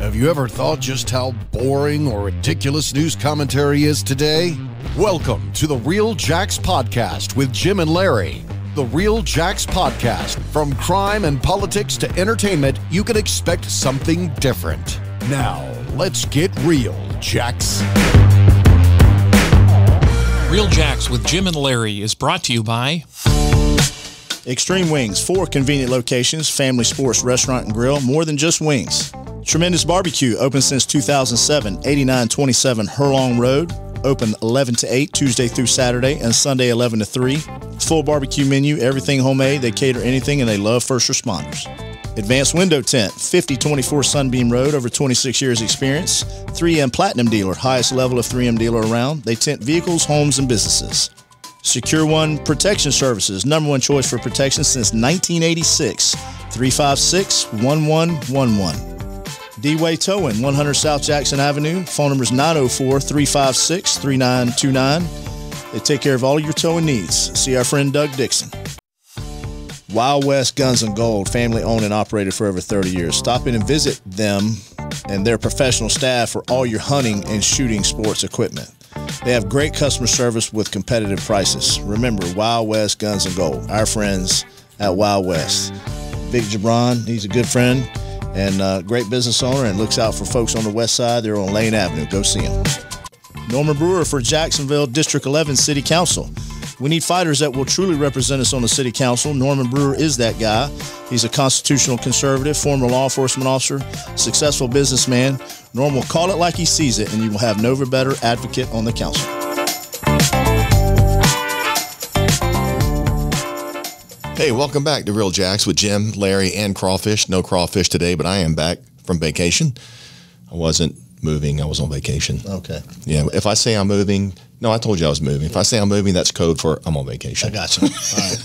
Have you ever thought just how boring or ridiculous news commentary is today? Welcome to the Real Jacks Podcast with Jim and Larry. The Real Jacks Podcast. From crime and politics to entertainment, you can expect something different. Now, let's get real, Jacks. Real Jacks with Jim and Larry is brought to you by Extreme Wings, 4 convenient locations, family sports restaurant and grill, more than just wings. Tremendous Barbecue, open since 2007, 8927 Hurlong Road, open 11 to 8, Tuesday through Saturday, and Sunday 11 to 3. Full barbecue menu, everything homemade, they cater anything, and they love first responders. Advanced Window Tent, 5024 Sunbeam Road, over 26 years experience. 3M Platinum Dealer, highest level of 3M dealer around. They tent vehicles, homes, and businesses. Secure One Protection Services, #1 choice for protection since 1986. 356-1111. D-Way Towing, 100 South Jackson Avenue. Phone number is 904-356-3929. They take care of all your towing needs. See our friend Doug Dixon. Wild West Guns and Gold, family owned and operated for over 30 years. Stop in and visit them and their professional staff for all your hunting and shooting sports equipment. They have great customer service with competitive prices. Remember, Wild West Guns and Gold, our friends at Wild West. Big Jabron, he's a good friend and great business owner and looks out for folks on the west side. They're on Lane Avenue. Go see him. Norman Brewer for Jacksonville District 11 City Council. We need fighters that will truly represent us on the city council. Norman Brewer is that guy. He's a constitutional conservative, former law enforcement officer, successful businessman. Norm will call it like he sees it, and you will have no better advocate on the council. Hey, welcome back to Real Jacks with Jim, Larry, and Crawfish. No Crawfish today, but I am back from vacation. I wasn't moving. I was on vacation. Okay. Yeah, if I say I'm moving, no, I told you I was moving. If I say I'm moving, that's code for I'm on vacation. I got you. All right.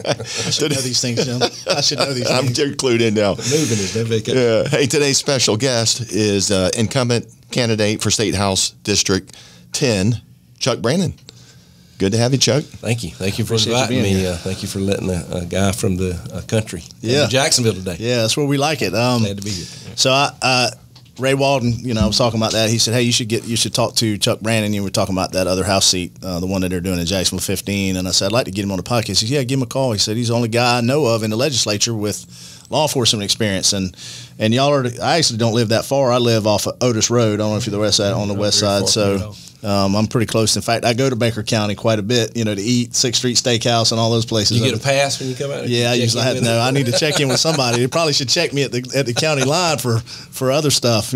I should know these things, Jim. I should know these things. I'm clued in now. Moving is no vacation. Yeah. Hey, today's special guest is incumbent candidate for State House District 10, Chuck Brannan. Good to have you, Chuck. Thank you. Thank you for inviting me. Thank you for letting a guy from the country in Jacksonville today. Yeah, that's where we like it. Glad to be here. So Ray Walden, I was talking about that. He said, hey, you should talk to Chuck Brannan. You were talking about that other House seat, the one that they're doing in Jacksonville 15. And I said, I'd like to get him on the podcast. He said, yeah, give him a call. He said, he's the only guy I know of in the legislature with law enforcement experience. And y'all I actually don't live that far. I live off of Otis Road. I don't know if you're the west side, on the west side. So I'm pretty close. In fact, I go to Baker County quite a bit, to eat 6th Street Steakhouse and all those places. You get a pass when you come out? Yeah, I usually have to know. I need to check in with somebody. They probably should check me at the county line for other stuff,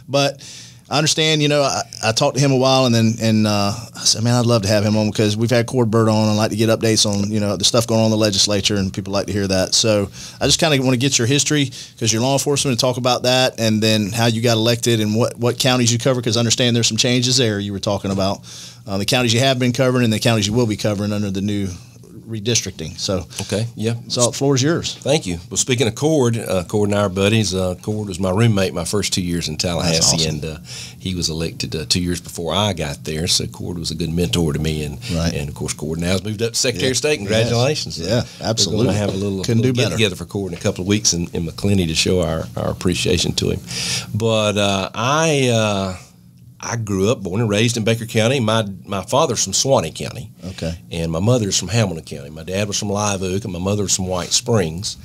But I understand, I talked to him a while and I said, man, I'd love to have him on because we've had Cord Bird on and like to get updates on, the stuff going on in the legislature and people like to hear that. So I just kind of want to get your history because you're law enforcement and talk about that and then how you got elected and what counties you cover because I understand there's some changes there you were talking about. The counties you have been covering and the counties you will be covering under the new redistricting. So okay, yeah. So the floor is yours. Thank you. Well, speaking of Cord and I are buddies. Cord was my roommate my first 2 years in Tallahassee, awesome. And he was elected 2 years before I got there. So Cord was a good mentor to me, and of course Cord now has moved up to Secretary of State. Congratulations! Yes. Yeah, absolutely. We're going to have a little get together for Cord in a couple of weeks in McClenny to show our appreciation to him. But I grew up, born and raised in Baker County. My father's from Suwannee County. Okay. And my mother's from Hamilton County. My dad was from Live Oak, and my mother was from White Springs.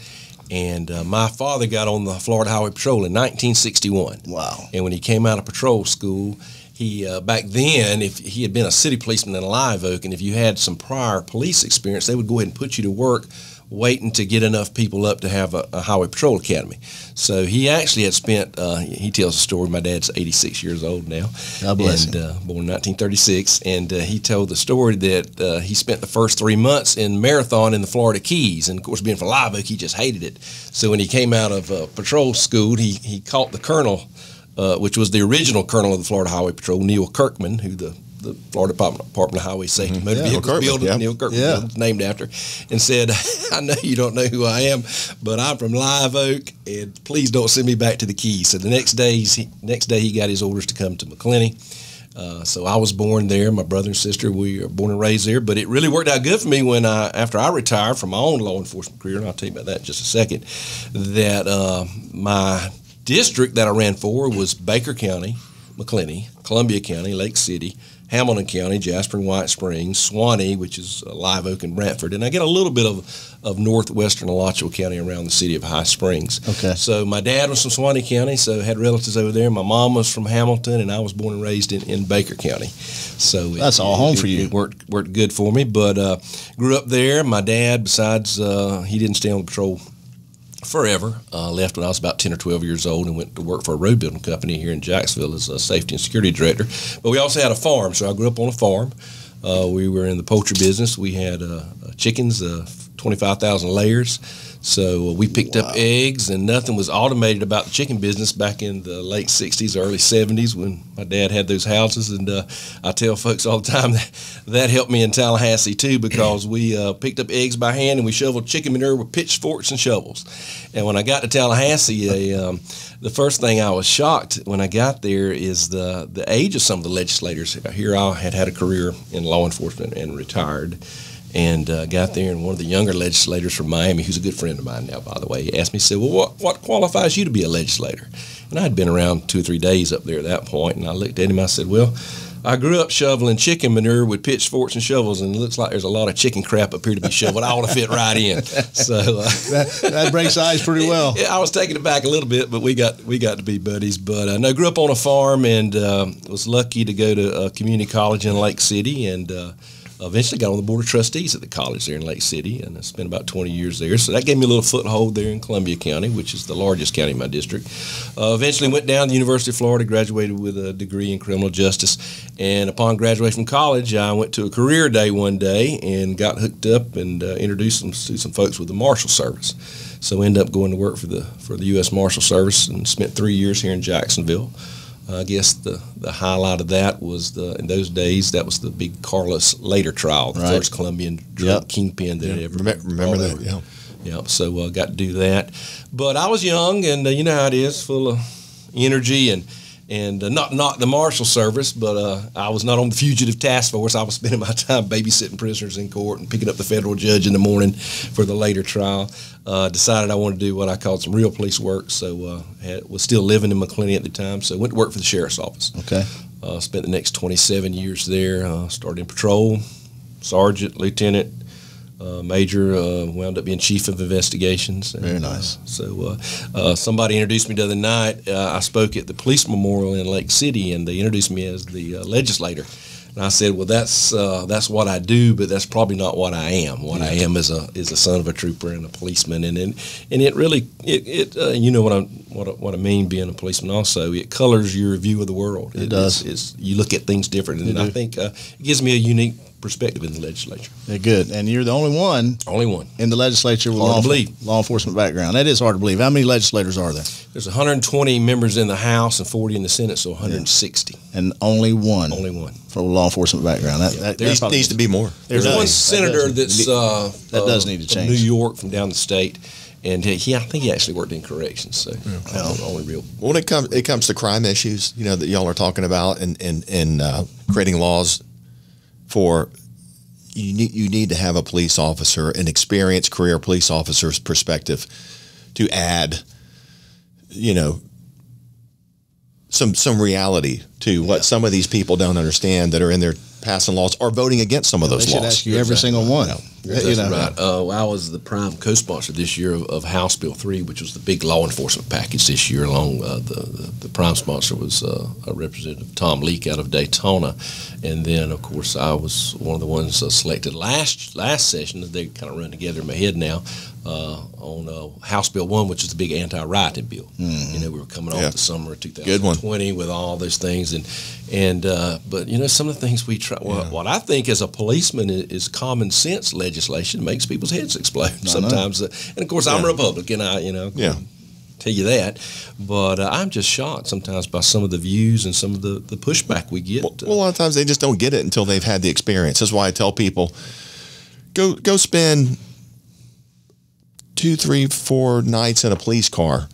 And my father got on the Florida Highway Patrol in 1961. Wow. And when he came out of patrol school, he back then, if he had been a city policeman in Live Oak, and if you had some prior police experience, they would go ahead and put you to work waiting to get enough people up to have a highway patrol academy. So he actually had spent, he tells a story, my dad's 86 years old now. God bless him. Born in 1936, and he told the story that he spent the first 3 months in Marathon in the Florida Keys, and of course being from Live Oak, he just hated it. So when he came out of patrol school, he caught the colonel, which was the original colonel of the Florida Highway Patrol, Neil Kirkman, who the Florida Department of Highway Safety Motor Vehicles building, Neil Kirkman, named after, and said, I know you don't know who I am, but I'm from Live Oak, and please don't send me back to the Keys. So the next day he got his orders to come to McClenny. So I was born there. My brother and sister, we were born and raised there. But it really worked out good for me when after I retired from my own law enforcement career, and I'll tell you about that in just a second, that my district that I ran for was Baker County, McClenny, Columbia County, Lake City, Hamilton County, Jasper and White Springs, Suwanee, which is Live Oak and Brantford, and I get a little bit of northwestern Alachua County around the city of High Springs. Okay. So my dad was from Suwanee County, so had relatives over there. My mom was from Hamilton, and I was born and raised in Baker County. So that's all home for you. It worked good for me, but grew up there. My dad, besides he didn't stay on the patrol forever, left when I was about 10 or 12 years old and went to work for a road building company here in Jacksonville as a safety and security director. But we also had a farm, so I grew up on a farm. We were in the poultry business. We had chickens, 25,000 layers. So we picked up eggs, and nothing was automated about the chicken business back in the late 60s, early 70s when my dad had those houses. And I tell folks all the time that helped me in Tallahassee too, because we picked up eggs by hand and we shoveled chicken manure with pitchforks and shovels. And when I got to Tallahassee, the first thing I was shocked when I got there is the age of some of the legislators. Here I had a career in law enforcement and retired. And got there, and one of the younger legislators from Miami, who's a good friend of mine now, by the way, he asked me, he said, well, what qualifies you to be a legislator? And I had been around 2 or 3 days up there at that point, and I looked at him, I said, well, I grew up shoveling chicken manure with pitchforks and shovels, and it looks like there's a lot of chicken crap up here to be shoveled. I ought to fit right in. So that breaks the ice pretty well. I was taking it back a little bit, but we got to be buddies. But no, grew up on a farm and was lucky to go to community college in Lake City, and eventually got on the board of trustees at the college there in Lake City, and I spent about 20 years there. So that gave me a little foothold there in Columbia County, which is the largest county in my district. Eventually went down to the University of Florida, graduated with a degree in criminal justice. And upon graduation from college, I went to a career day one day and got hooked up and introduced them to some folks with the Marshal Service. So ended up going to work for the U.S. Marshal Service and spent 3 years here in Jacksonville. I guess the highlight of that was in those days, that was the big Carlos Later trial, the first Colombian drug kingpin that ever remember that. Yeah. Yeah. So got to do that, but I was young, and you know how it is, full of energy and not the Marshal Service, but I was not on the fugitive task force. I was spending my time babysitting prisoners in court and picking up the federal judge in the morning for the Later trial. Decided I wanted to do what I called some real police work, so was still living in McClenny at the time, so went to work for the sheriff's office. Okay. Spent the next 27 years there. Started in patrol, sergeant, lieutenant, major, wound up being chief of investigations. And, very nice. So somebody introduced me the other night. I spoke at the police memorial in Lake City, and they introduced me as the legislator. And I said, well, that's what I do, but that's probably not what I am. What I am is a son of a trooper and a policeman, and it really you know what I mean, being a policeman. Also, it colors your view of the world. It does. You look at things different, and I think it gives me a unique perspective in the legislature. Yeah, good. And you're the only one in the legislature with law enforcement background. That is hard to believe. How many legislators are there? There's 120 members in the House and 40 in the Senate, so 160. Yeah. And only one from a law enforcement background. That needs to be more. There's one senator that does need to change. From New York, from down the state. And I think he actually worked in corrections. So only real. When it comes to crime issues, you know, that y'all are talking about, and creating laws for, you need to have a police officer, an experienced career police officer's perspective, to add, you know, some reality to what some of these people don't understand that are in there passing laws or voting against some of those laws. They should ask you every single one. Right. I was the prime co-sponsor this year of House Bill 3, which was the big law enforcement package this year. Along the prime sponsor was Representative Tom Leak out of Daytona, and then of course I was one of the ones selected last session. They kind of run together in my head now on House Bill 1, which is the big anti-rioting bill. Mm-hmm. You know, we were coming off the summer of 2020 with all those things, and but you know, some of the things we try. What I think as a policeman is common sense legislation makes people's heads explode sometimes. And of course, I'm a Republican. Tell you that, but I'm just shocked sometimes by some of the views and some of the pushback we get. Well, a lot of times they just don't get it until they've had the experience. That's why I tell people, go spend 2, 3, 4 nights in a police car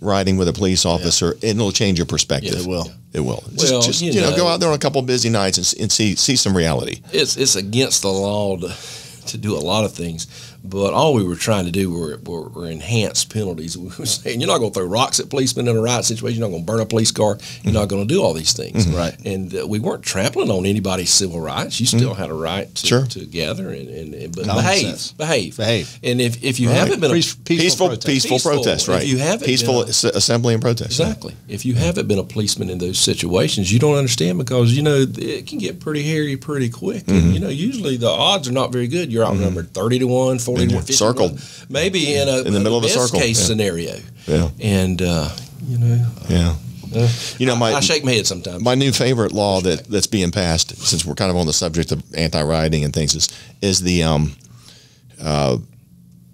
riding with a police officer, and it'll change your perspective. Yeah, it will. It will. Just you know, go out there on a couple of busy nights and see some reality. It's against the law to do a lot of things, But all we were trying to do were enhanced penalties. We were saying you're not going to throw rocks at policemen in a riot situation. You're not going to burn a police car. You're not going to do all these things. Right. And we weren't trampling on anybody's civil rights. You still had a right to gather but behave. And if you haven't been peaceful protest, right? If you haven't peaceful assembly and protest. Exactly. If you haven't been a policeman in those situations, you don't understand because it can get pretty hairy pretty quick. And usually the odds are not very good. You're outnumbered 30-1, 40-1, 50-1. Circled. Maybe in the middle of a circle case scenario. Yeah. And I shake my head sometimes. My new favorite law that's being passed, since we're kind of on the subject of anti-rioting and things, is the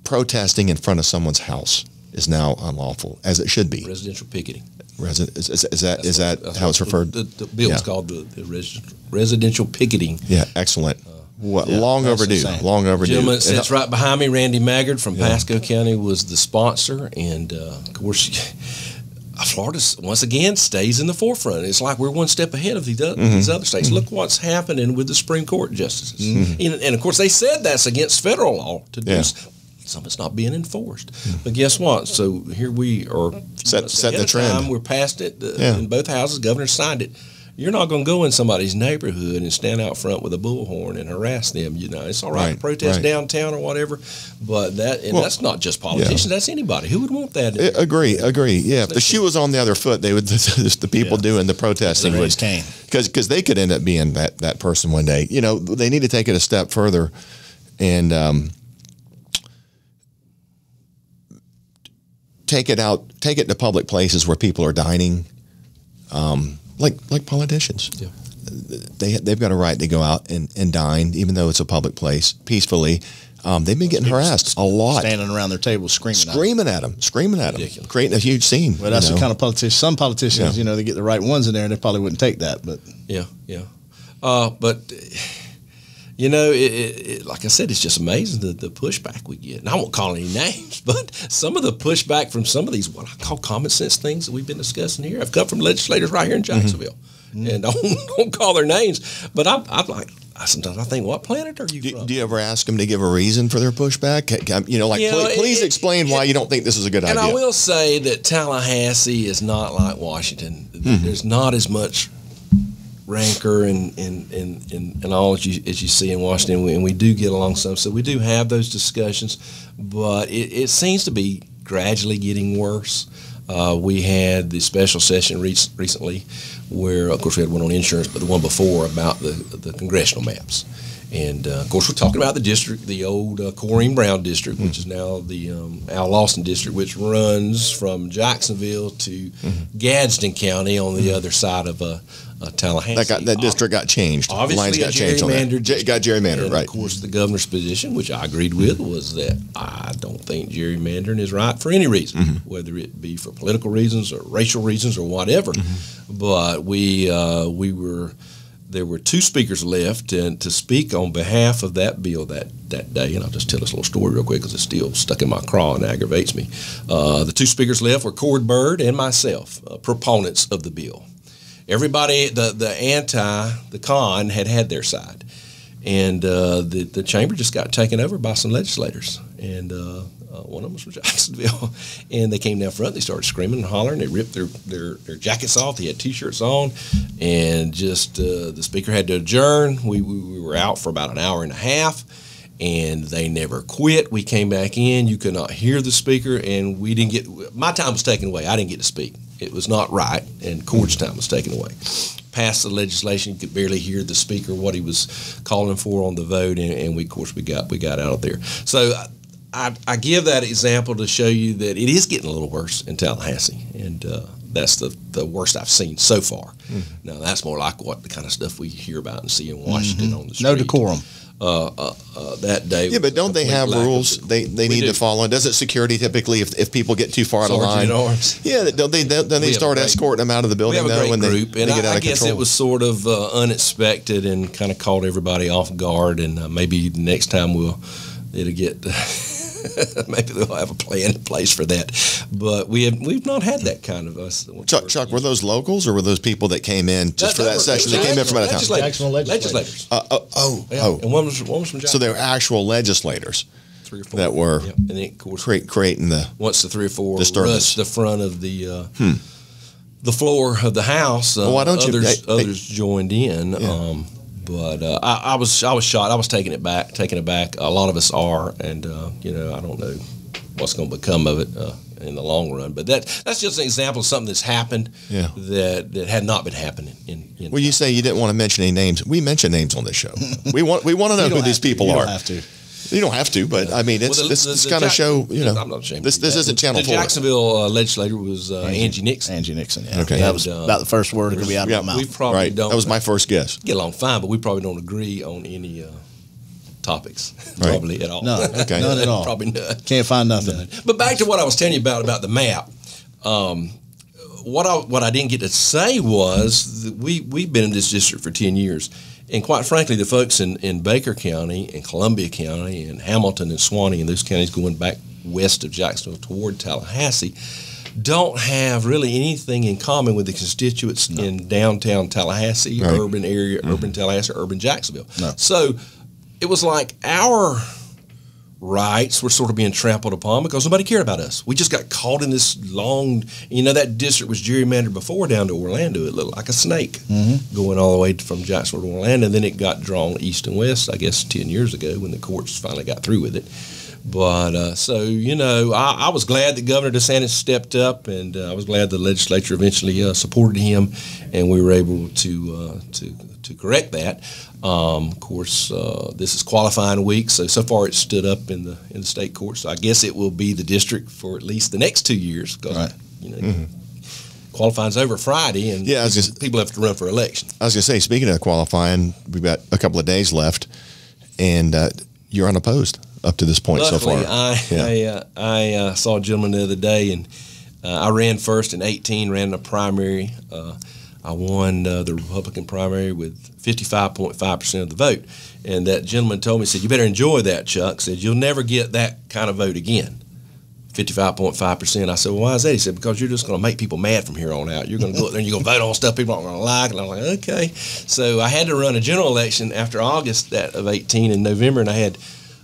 protesting in front of someone's house is now unlawful, as it should be. Residential picketing. Is that how it's referred? The bill is called the residential picketing. Yeah, excellent. Long overdue. Gentleman sits right behind me, Randy Maggard from Pasco County, was the sponsor, and of course, Florida once again stays in the forefront. It's like we're one step ahead of these other states. Look what's happening with the Supreme Court justices, and of course they said that's against federal law to do. Some of it's not being enforced, but guess what? So here we are. Set the trend. We're past it in both houses. Governor signed it. You're not going to go in somebody's neighborhood and stand out front with a bullhorn and harass them. It's all right to protest downtown or whatever, but that's not just politicians. That's anybody. Who would want that? Agree. Yeah, if the shoe was on the other foot, they would. The people doing the protesting would, because they could end up being that person one day. They need to take it a step further, and take it to public places where people are dining. Like politicians, they've got a right to go out and dine, even though it's a public place, peacefully. They've been getting harassed a lot, standing around their tables screaming at them, creating a huge scene. Well, that's the kind of politicians. Some politicians, they get the right ones in there, and they probably wouldn't take that. But like I said, it's just amazing the pushback we get. And I won't call any names, but some of the pushback from some of these what I call common sense things that we've been discussing here have come from legislators right here in Jacksonville. And I don't call their names, but sometimes I think, what planet are you from? Do you ever ask them to give a reason for their pushback? Please explain why you don't think this is a good idea. And I will say that Tallahassee is not like Washington. There's not as much rancor and all as you see in Washington, and we do get along some, so we do have those discussions, but it seems to be gradually getting worse. We had the special session recently where, of course, we had one on insurance, but the one before about the congressional maps. And, of course, we're talking about the district, the old Corrine Brown district, which is now the Al Lawson district, which runs from Jacksonville to Gadsden County on the other side of Tallahassee. That district got changed. Obviously, lines got changed on that. Got gerrymandered, right. Of course, the governor's position, which I agreed with, was that I don't think gerrymandering is right for any reason, whether it be for political reasons or racial reasons or whatever. But there were two speakers left to speak on behalf of that bill that day. And I'll just tell this little story real quick because it's still stuck in my craw and aggravates me. The two speakers left were Cord Bird and myself, proponents of the bill. Everybody, the con had their side. And the chamber just got taken over by some legislators. And one of them was from Jacksonville. And they came down front. They started screaming and hollering. They ripped their jackets off. They had T-shirts on. And just the speaker had to adjourn. We were out for about an hour and a half. And they never quit. We came back in. You could not hear the speaker. And we didn't get – my time was taken away. I didn't get to speak. It was not right. And Cord's time was taken away. Passed the legislation, could barely hear the speaker, what he was calling for on the vote, and we got out of there. So I give that example to show you that it is getting a little worse in Tallahassee, and that's the worst I've seen so far. Now that's more like the kind of stuff we hear about and see in Washington on the street. No decorum. That day. Yeah, but don't they have rules they need to follow? Doesn't security typically, if people get too far out of line? Yeah, don't they start escorting them out of the building? We have a when great group, they get out of control? I guess it was sort of unexpected and kind of caught everybody off guard. And maybe the next time it'll get. Maybe they'll have a plan in place for that, but we've not had that kind of us. Chuck, were those locals or were those people that came in just for that session? They came in from out of town. Legislators. And one was from Jackson. So they were actual legislators. 3 or 4 that were and then, of course, creating the once the 3 or 4 disturbance. rushed the front of the floor of the house, well, why don't others joined in. Yeah. But I was shocked. I was taken aback. A lot of us are, and I don't know what's going to become of it in the long run. But that's just an example of something that's happened that had not been happening. Well, you say you didn't want to mention any names. We mention names on this show. we want to know who these people are. You don't have to. You don't have to, but I mean, this kind of show. I'm not ashamed. This isn't Channel 4. The Jacksonville legislator was Angie Nixon. Angie Nixon. Yeah. Okay. That was about the first word that could be out of my mouth. We probably don't. That was my first guess. Get along fine, but we probably don't agree on any topics, Right. probably at all. No, Okay. none at all. Probably none. Can't find nothing. But back to what I was telling you about the map. What I didn't get to say was that we've been in this district for 10 years. And quite frankly, the folks in Baker County and Columbia County and Hamilton and Suwannee and those counties going back west of Jacksonville toward Tallahassee don't have really anything in common with the constituents in downtown Tallahassee, Right. urban area, urban Tallahassee, urban Jacksonville. No. So it was like our rights were sort of being trampled upon because nobody cared about us. We just got caught in this long, that district was gerrymandered before down to Orlando. It looked like a snake going all the way from Jacksonville to Orlando. And then it got drawn east and west, I guess, 10 years ago when the courts finally got through with it. But I was glad that Governor DeSantis stepped up, and I was glad the legislature eventually supported him, and we were able to correct that. Of course, this is qualifying week, so far it's stood up in the state court. So I guess it will be the district for at least the next 2 years because qualifying's over Friday, and people have to run for election. I was going to say, speaking of qualifying, we've got a couple of days left, and you're unopposed up to this point. Luckily, so far. I saw a gentleman the other day, and I ran first in 18, ran in a primary. I won the Republican primary with 55.5% of the vote. And that gentleman told me, he said, "You better enjoy that, Chuck." Said, "You'll never get that kind of vote again." 55.5%. I said, "Well, why is that?" He said, "Because you're just going to make people mad from here on out. You're going to go up there and you're going to vote on stuff people aren't going to like." And I'm like, okay. So I had to run a general election after August of 18 in November, and I had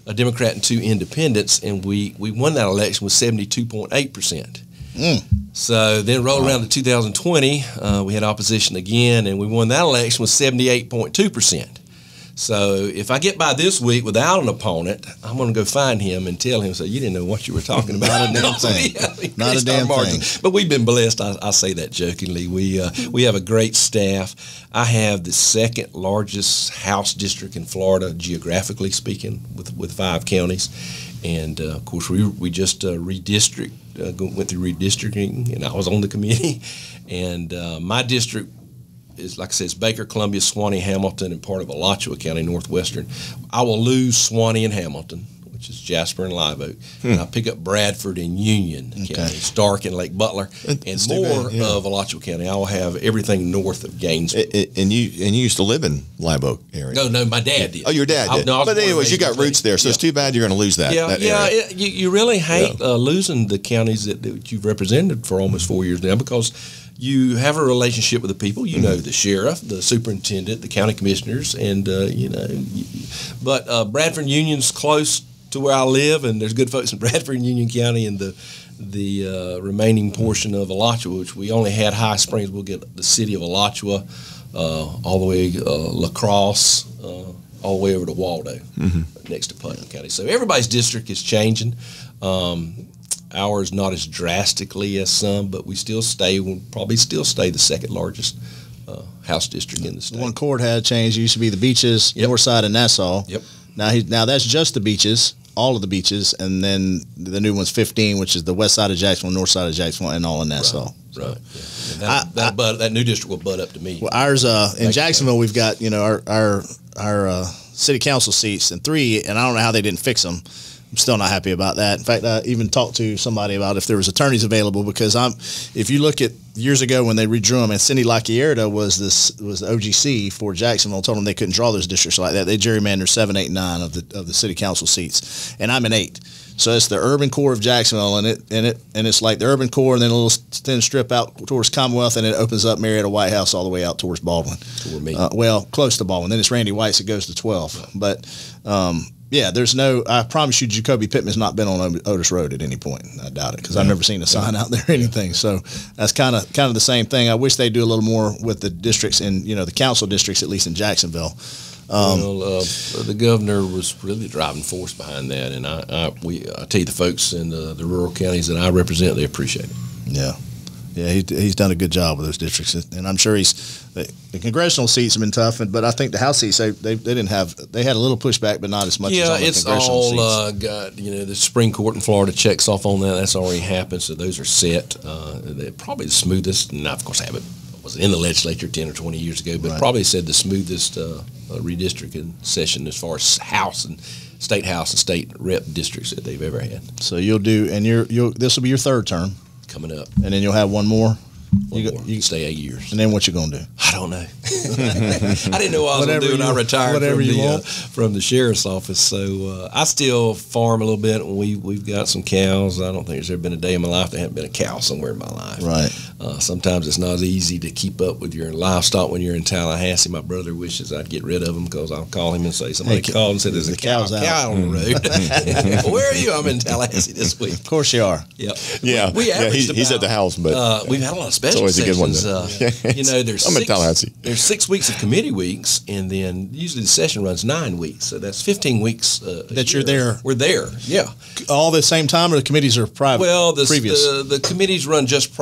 a Democrat and 2 independents, and we won that election with 72.8%. So then roll around to 2020, we had opposition again, and we won that election with 78.2%. So if I get by this week without an opponent, I'm going to go find him and tell him, "You didn't know what you were talking about." Not a damn thing. Not a damn thing. But we've been blessed. I say that jokingly. We have a great staff. I have the second largest House district in Florida, geographically speaking, with 5 counties. And, of course, we just went through redistricting, and I was on the committee. And my district is, like I said, it's Baker, Columbia, Suwannee, Hamilton, and part of Alachua County, Northwestern. I will lose Suwannee and Hamilton, which is Jasper and Live Oak. And I pick up Bradford and Union County, Stark and Lake Butler, and more of Alachua County. I will have everything north of Gainesville. And you used to live in Live Oak area. No, my dad did. Oh, your dad did. But anyways, you got roots there, so it's too bad you're going to lose that. You really hate losing the counties that you've represented for almost 4 years now, because you have a relationship with the people. You know the sheriff, the superintendent, the county commissioners, and But Bradford and Union's close to where I live, and there's good folks in Bradford and Union County, and the remaining portion of Alachua, which we only had High Springs. We'll get the city of Alachua all the way La Crosse, all the way over to Waldo, next to Putnam County. So everybody's district is changing. Ours not as drastically as some, but we'll probably still stay the second largest House district in the state. One court had changed. It used to be the beaches, north side of Nassau. Yep. Now that's just the beaches, all of the beaches, and then the new one's 15, which is the west side of Jacksonville, north side of Jacksonville, and all in Nassau. Right. Yeah. And that new district will butt up to me. Well, ours in Jacksonville, we've got our city council seats and 3, and I don't know how they didn't fix them. I'm still not happy about that. In fact, I even talked to somebody about if there was attorneys available, because if you look at years ago when they redrew them, and Cindy Lacierda was the OGC for Jacksonville, told them they couldn't draw those districts like that. They gerrymandered 7, 8, 9 of the city council seats, and I'm in 8. So it's the urban core of Jacksonville, and it's like the urban core, and then a little thin strip out towards Commonwealth, and it opens up Marietta White House all the way out towards Baldwin. Toward me. Well, close to Baldwin. Then it's Randy White's that goes to 12, but. Yeah, there's no. I promise you, Jacoby Pittman's not been on Otis Road at any point. I doubt it because I've never seen a sign out there or anything. So that's kind of the same thing. I wish they do a little more with the districts and the council districts, at least in Jacksonville. The governor was really the driving force behind that, and I tell you, the folks in the rural counties that I represent, they appreciate it. Yeah. Yeah, he's done a good job with those districts, and I'm sure the congressional seats have been tough, but I think the House seats they didn't have. They had a little pushback, but not as much. Yeah, as on the it's congressional all seats. got the Supreme Court in Florida checks off on that. That's already happened, so those are set. They're probably the smoothest. And of course, I was in the legislature 10 or 20 years ago, but probably said the smoothest redistricting session as far as House and state House and state rep districts that they've ever had. So you'll do, and this will be your third term Coming up. and then you'll have one more. You stay 8 years. And then what you gonna do? I don't know. I didn't know what I was going to do when I retired from the sheriff's office. So I still farm a little bit. We've got some cows. I don't think there's ever been a day in my life there hasn't been a cow somewhere in my life. Right. Sometimes it's not as easy to keep up with your livestock when you're in Tallahassee. My brother wishes I'd get rid of them because I'll call him and say somebody called and said there's a cow on the road. Where are you? I'm in Tallahassee this week. Of course you are. Yep. Yeah. He's at the house, but we've had a lot of special always a good one, there's I'm in Tallahassee. There's 6 weeks of committee weeks, and then usually the session runs 9 weeks, so that's 15 weeks that you're there. We're there, yeah. All the same time, or the committees are private? Well, previous. The committees run just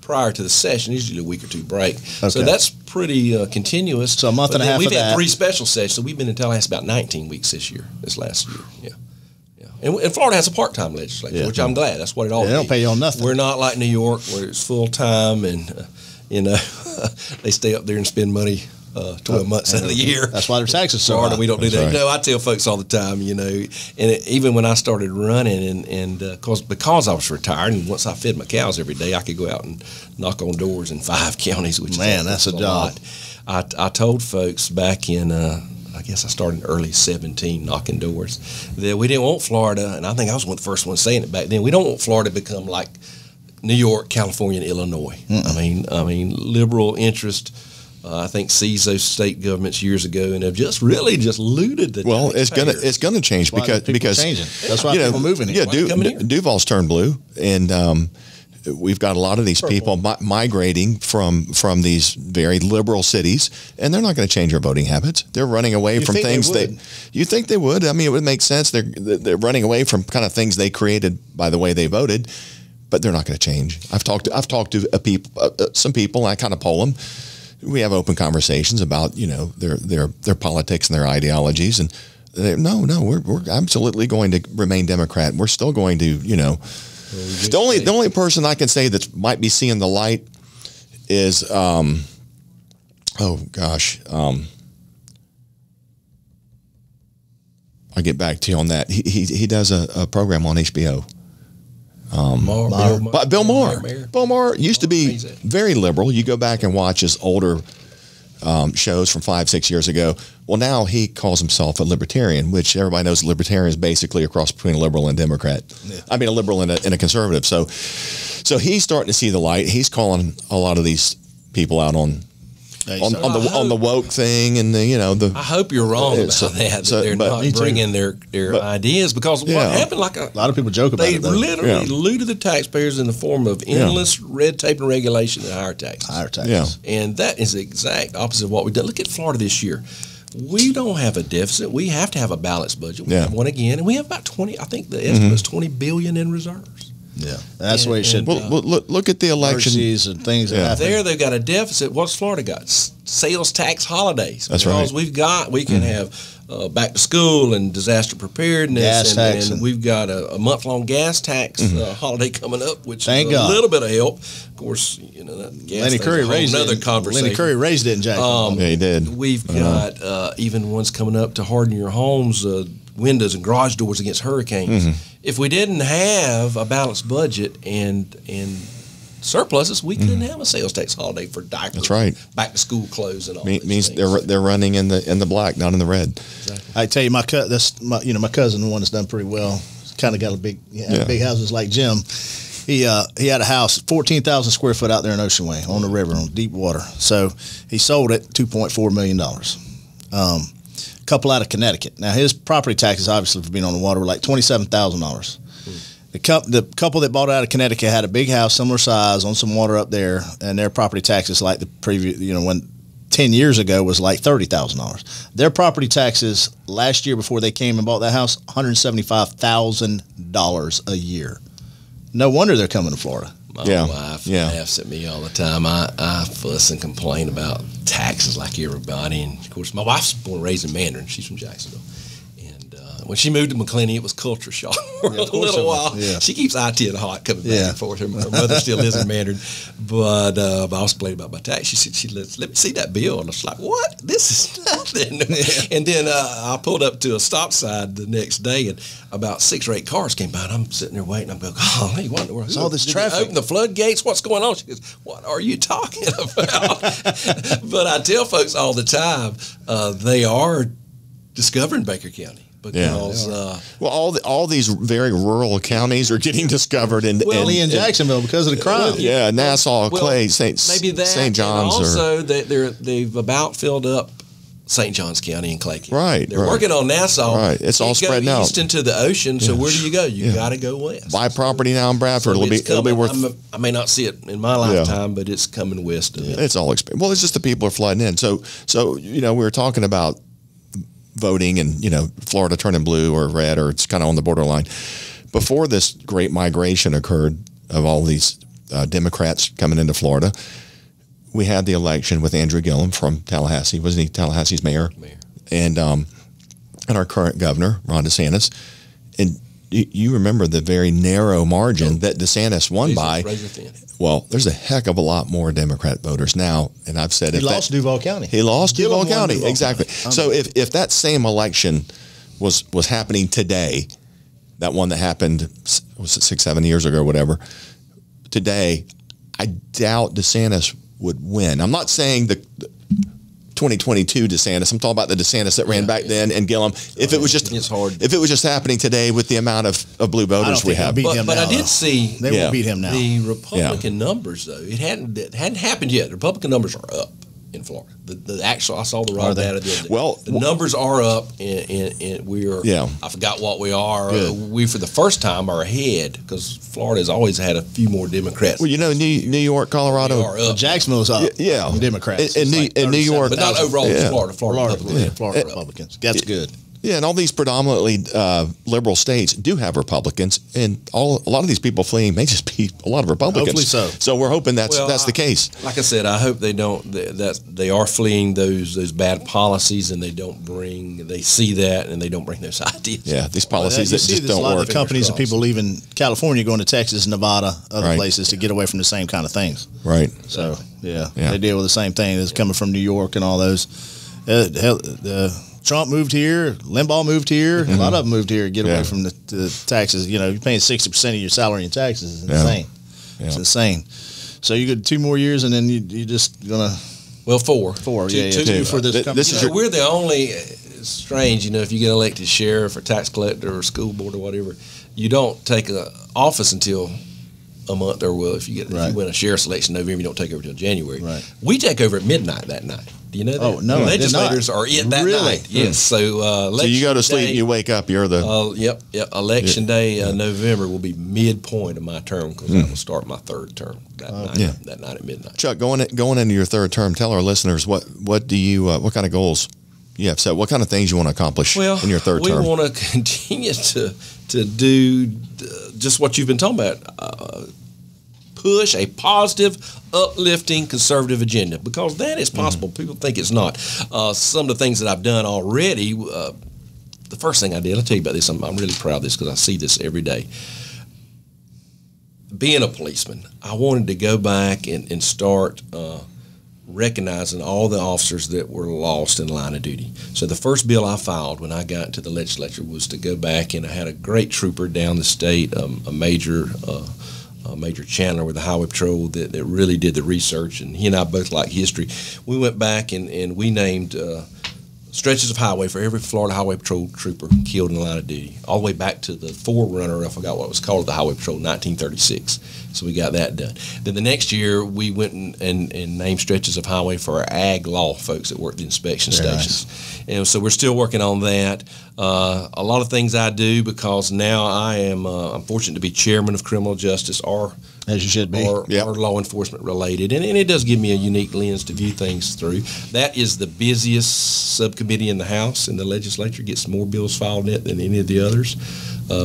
prior to the session, usually a week or two break. Okay. So that's pretty continuous. So a month and a half. We've had 3 special sessions, so we've been in Tallahassee about 19 weeks this last year. Yeah. And Florida has a part-time legislature, which I'm glad. That's what it all is. They don't pay you on nothing. We're not like New York, where it's full-time and, they stay up there and spend money 12 months out of the year. That's why their taxes are so Florida, high. we don't do that. Right. No, I tell folks all the time, and even when I started running, and because I was retired, and once I fed my cows every day, I could go out and knock on doors in 5 counties, which that's a job. Lot. I told folks back in I guess I started in early 17 knocking doors that we didn't want Florida, and I think I was one of the first ones saying it back then. We don't want Florida to become like New York, California, and Illinois. I mean, liberal interest. I think seized those state governments years ago and have just looted the. Well, it's gonna change because changing. That's why people moving here. Yeah, Duval's turned blue, and we've got a lot of these people migrating from these very liberal cities, and they're not going to change their voting habits. They're running away from things you think they would. I mean, it would make sense. They're running away from kind of things they created by the way they voted, but they're not going to change. I've talked to some people. I kind of poll them. We have open conversations about their politics and their ideologies, and we're absolutely going to remain Democrat. We're still going to the only person I can say that might be seeing the light is I'll get back to you on that. He does a program on HBO. Bill Maher. Bill Maher used to be very liberal. You go back and watch his older shows from 5-6 years ago. Well, now he calls himself a libertarian, which everybody knows a libertarian is basically a cross between a liberal and Democrat. Yeah. I mean, a liberal and a conservative. So he's starting to see the light. He's calling a lot of these people out on the woke thing, and the. I hope you're wrong about that. They're not bringing their ideas, because what happened, a lot of people joke about it. They literally looted the taxpayers in the form of endless red tape and regulation and higher taxes. Yeah. And that is the exact opposite of what we've done. Look at Florida this year. We don't have a deficit. We have to have a balanced budget. We have one again, and we have about 20. I think the estimate is $20 billion in reserves. Yeah, that's the way it should be. Well, look at the election and things. Yeah. There, they've got a deficit. What's Florida got? Sales tax holidays. That's right. Because we can have back to school and disaster preparedness, and we've got a month-long gas tax holiday coming up, which is a little bit of help. Of course, that gas Lenny Curry raised another conversation. Lenny Curry raised it in Jacksonville. Yeah, he did. We've got even ones coming up to harden your homes, windows and garage doors against hurricanes. If we didn't have a balanced budget and surpluses, we couldn't have a sales tax holiday for diapers. That's right. Back to school clothes and all. Means they're running in the black, not in the red. Exactly. I tell you, my cousin, the one that's done pretty well, kind of got a big houses like Jim. He had a house, 14,000 square foot out there in Ocean Way on the river on deep water. So he sold it $2.4 million. A couple out of Connecticut. Now, his property taxes, obviously, for being on the water were like $27,000. The couple that bought out of Connecticut had a big house, similar size, on some water up there, and their property taxes, like the previous, when 10 years ago, was like $30,000. Their property taxes last year, before they came and bought that house, $175,000 a year. No wonder they're coming to Florida. My wife laughs at me all the time. I fuss and complain about taxes like everybody. And, of course, my wife's born and raised in Mandarin. She's from Jacksonville. And when she moved to McClenny, it was culture shock for a little while. Yeah. She keeps IT and hot coming back and forth. Her mother still lives in Mandarin. But I was complaining about my tax. She said, let me see that bill. And I was like, what? This is nothing. And then I pulled up to a stop sign the next day, and about 6 or 8 cars came by, and I'm sitting there waiting. I'm going, golly, what in the world? All this traffic. Open the floodgates. What's going on? She goes, what are you talking about? But I tell folks all the time, they are discovering Baker County. Because all these very rural counties are getting discovered in Jacksonville because of the crime. Nassau, Clay, St. John's. And also, they've about filled up St. Johns County and Clay County. Right. They're working on Nassau. Right. It's all spreading out east into the ocean. So where do you go? You got to go west. Buy property now in Bradford. It'll be worth. I may not see it in my lifetime, but it's coming west of it. It's all expensive. Well, it's just the people are flooding in. So we were talking about voting and Florida turning blue or red, or it's kind of on the borderline. Before this great migration occurred of all these Democrats coming into Florida, we had the election with Andrew Gillum from Tallahassee. Wasn't he Tallahassee's mayor? And our current governor, Ron DeSantis. And you remember the very narrow margin that DeSantis won by. Well, there's a heck of a lot more Democrat voters now, and I've said he lost Duval County. He lost Duval County, exactly. So if that same election was happening today, that one that happened was it 6-7 years ago or whatever, today, I doubt DeSantis would win. I'm not saying the 2022 DeSantis. I'm talking about the DeSantis that ran back then and Gillum. If it was just happening today with the amount of blue voters we have, but I did see they won't beat him now. The Republican numbers though it hadn't happened yet. The Republican numbers are up in Florida. The actual I saw the raw data the other day. Well, the numbers are up, and we are. I forgot what we are. We for the first time are ahead because Florida has always had a few more Democrats. Well, New York, Colorado, Jacksonville's up. Democrats in New York, but not overall. Florida Republicans. That's good. Yeah, and all these predominantly liberal states do have Republicans, and a lot of these people fleeing may just be a lot of Republicans. Hopefully so. So we're hoping that's the case. Like I said, I hope they don't. That they are fleeing those bad policies, and they see that, and they don't bring those ideas. Yeah, these policies that just don't work. The companies and people leaving California, going to Texas, Nevada, other places to get away from the same kind of things. Right. So they deal with the same thing that's coming from New York and all those. Trump moved here, Limbaugh moved here, a lot of them moved here to get away from the taxes. You're paying 60% of your salary in taxes. It's insane. It's insane. So you get 2 more years, and then you're just gonna 4 2 for this company. We're the only strange. If you get elected sheriff or tax collector or school board or whatever, you don't take office until a month, or if you win a sheriff's election in November, you don't take over until January. Right. We take over at midnight that night. Do you know that? Oh, no, legislators are in that night. Yes. So you go to sleep and you wake up, you're the... Yep. Election day, November, will be midpoint of my term because I will start my 3rd term that night at midnight. Chuck, going into your 3rd term, tell our listeners what do you what kind of goals you have set? What kind of things you want to accomplish in your 3rd term? We want to continue to do just what you've been talking about. Push a positive, uplifting, conservative agenda, because that is possible. People think it's not. Some of the things that I've done already, the first thing I did, I'll tell you about this, I'm really proud of this because I see this every day. Being a policeman, I wanted to go back and start recognizing all the officers that were lost in line of duty. So the first bill I filed when I got into the legislature was to go back, and I had a great trooper down the state, a Major Chandler with the Highway Patrol that really did the research, and he and I both like history. We went back and we named stretches of highway for every Florida Highway Patrol trooper killed in the line of duty, all the way back to the forerunner, I forgot what it was called, the Highway Patrol, 1936. So we got that done. Then the next year, we went and named stretches of highway for our ag law folks that work the inspection stations. Nice. And so we're still working on that. A lot of things I do, because now I am I'm fortunate to be chairman of criminal justice, or as you should be, or law enforcement related, and it does give me a unique lens to view things through. That is the busiest subcommittee in the House, and the legislature gets more bills filed in it than any of the others.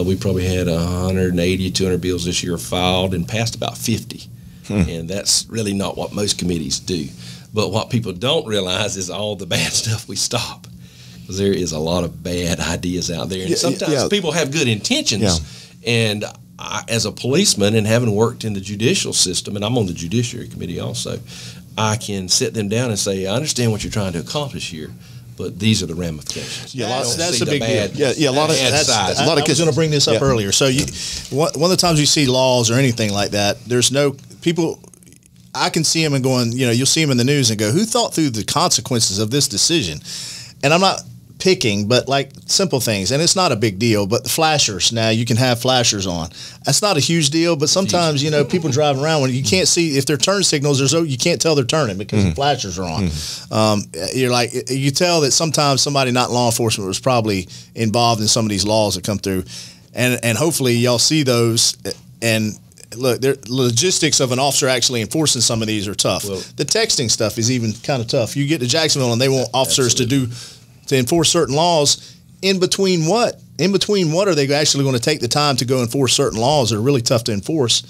We probably had 180, 200 bills this year filed, and passed about 50, and that's really not what most committees do. But what people don't realize is all the bad stuff we stop, because there is a lot of bad ideas out there, and sometimes people have good intentions, and as a policeman and having worked in the judicial system, and I'm on the Judiciary Committee also, I can sit them down and say, I understand what you're trying to accomplish here, but these are the ramifications. Yeah, that's a big deal. Yeah, a lot of sides. I was going to bring this up earlier. So one of the times you see laws or anything like that, there's no people. I can see them and going, you'll see them in the news and go, who thought through the consequences of this decision? And I'm not picking, but like simple things, and it's not a big deal, but the flashers, now you can have flashers on. That's not a huge deal, but sometimes people driving around when you can't see if they're turn signals, you can't tell they're turning because the flashers are on. You're like, you tell that sometimes somebody not in law enforcement was probably involved in some of these laws that come through, and hopefully y'all see those. And look, the logistics of an officer actually enforcing some of these are tough. Well, the texting stuff is even kind of tough. You get to Jacksonville and they want officers to enforce certain laws. In between what? In between what are they actually going to take the time to go enforce certain laws that are really tough to enforce?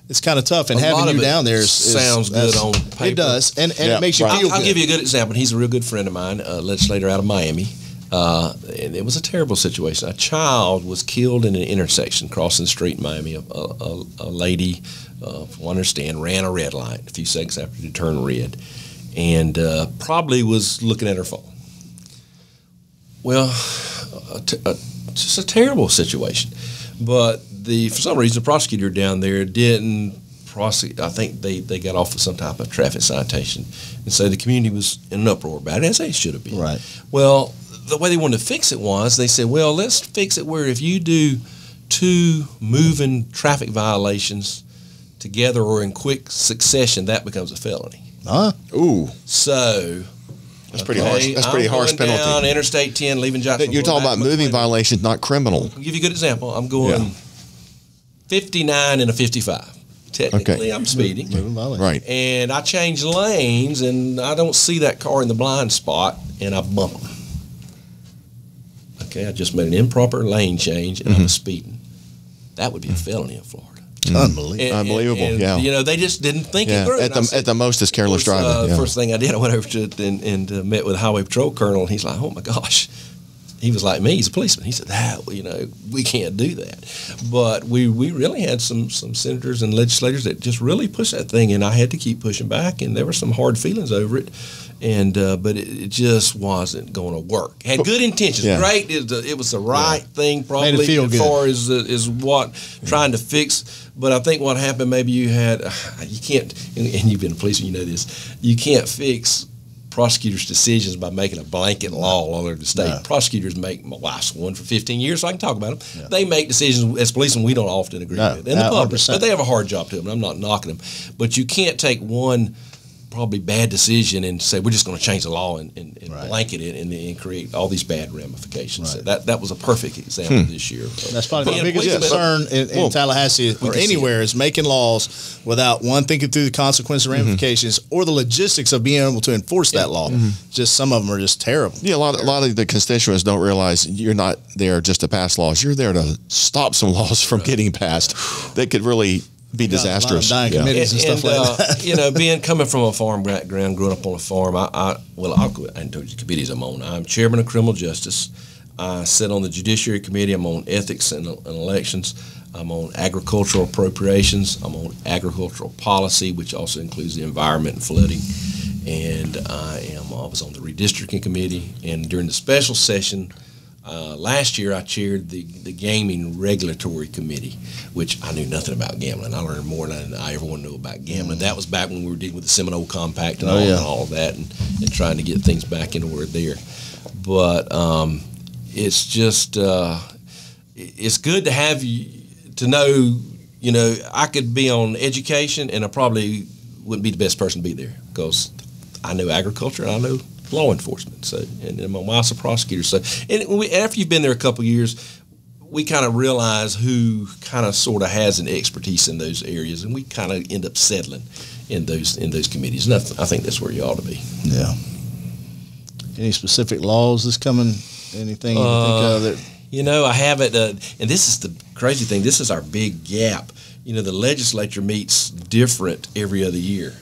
It's kind of tough, and having you down there sounds good on paper. It does, and it makes you feel good. I'll give you a good example. He's a real good friend of mine, a legislator out of Miami, and it was a terrible situation. A child was killed in an intersection crossing the street in Miami. A lady, from what I understand, ran a red light a few seconds after it turned red, and probably was looking at her phone. Well, just a terrible situation. But for some reason, the prosecutor down there didn't prosecute. I think they got off with some type of traffic citation. And so the community was in an uproar about it, as they should have been. Right. Well, the way they wanted to fix it was, they said, well, let's fix it where if you do 2 moving traffic violations together or in quick succession, that becomes a felony. Ooh. So... That's pretty harsh. That's pretty harsh penalty. Down Interstate 10, leaving Jacksonville. You're talking about moving violations, not criminal. I'll give you a good example. I'm going 59 and a 55. Technically, I'm speeding. Right. And I change lanes, and I don't see that car in the blind spot, and I bump them. Okay, I just made an improper lane change, and I'm speeding. That would be a felony in Florida. Unbelievable. They just didn't think it through. At the most, it's careless driving. First thing I did, I went over to and met with a highway patrol colonel, and he's like, "Oh my gosh." He was like me. He's a policeman. He said, we can't do that. But we really had some senators and legislators that just really pushed that thing, and I had to keep pushing back, and there were some hard feelings over it. And but it just wasn't going to work. Had good intentions, great. It was the right thing, probably as far as what trying to fix. But I think what happened, maybe you can't, and you've been a policeman, you know this. You can't fix prosecutors' decisions by making a blanket law all over the state. No. Prosecutors make, my wife's one for 15 years, so I can talk about them. Yeah. They make decisions as policemen we don't often agree with, and the public, but they have a hard job to them. I'm not knocking them, but you can't take one probably bad decision and say we're just going to change the law and blanket it and create all these bad ramifications. Right. So that was a perfect example this year. That's probably the biggest concern in Tallahassee or anywhere is making laws without one thinking through the consequences and ramifications or the logistics of being able to enforce that law. Just some of them are just terrible. Yeah, a lot of the constituents don't realize you're not there just to pass laws. You're there to stop some laws from getting passed that could really be disastrous. Dying committees and stuff like that. Coming from a farm background, growing up on a farm, I told you the committees I'm on. I'm chairman of criminal justice. I sit on the Judiciary Committee. I'm on ethics and elections. I'm on agricultural appropriations. I'm on agricultural policy, which also includes the environment and flooding. And I was on the redistricting committee. And during the special session last year, I chaired the gaming regulatory committee, which I knew nothing about gambling. I learned more than I ever wanted to know about gambling. That was back when we were dealing with the Seminole Compact and all of that, and trying to get things back in order there. but it's just it's good to have you to know. You know, I could be on education, and I probably wouldn't be the best person to be there because I know agriculture and I know law enforcement. So, and my wife's a prosecutor. So, after you've been there a couple of years, we kind of realize who kind of sort of has an expertise in those areas, and we kind of end up settling in those committees. And I think that's where you ought to be. Yeah. Any specific laws that's coming? Anything you think of that? You know, I haven't, and this is the crazy thing. This is our big gap. You know, the legislature meets different every other year.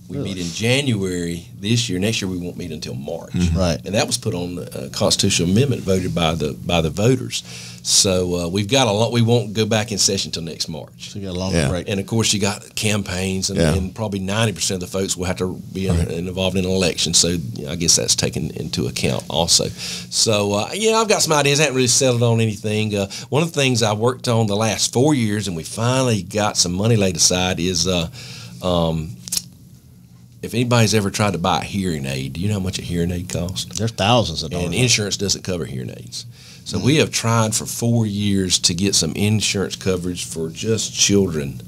We meet in January this year. Next year we won't meet until March. Right. And that was put on a constitutional amendment voted by the voters. So we've got a lot. We won't go back in session until next March. So you got a longer break. And of course you got campaigns, and probably 90% of the folks will have to be involved in an election. So I guess that's taken into account also. So I've got some ideas. I haven't really settled on anything. One of the things I worked on the last 4 years, and we finally got some money laid aside, is if anybody's ever tried to buy a hearing aid, do you know how much a hearing aid costs? There's thousands of dollars. And insurance doesn't cover hearing aids. So we have tried for 4 years to get some insurance coverage for just children,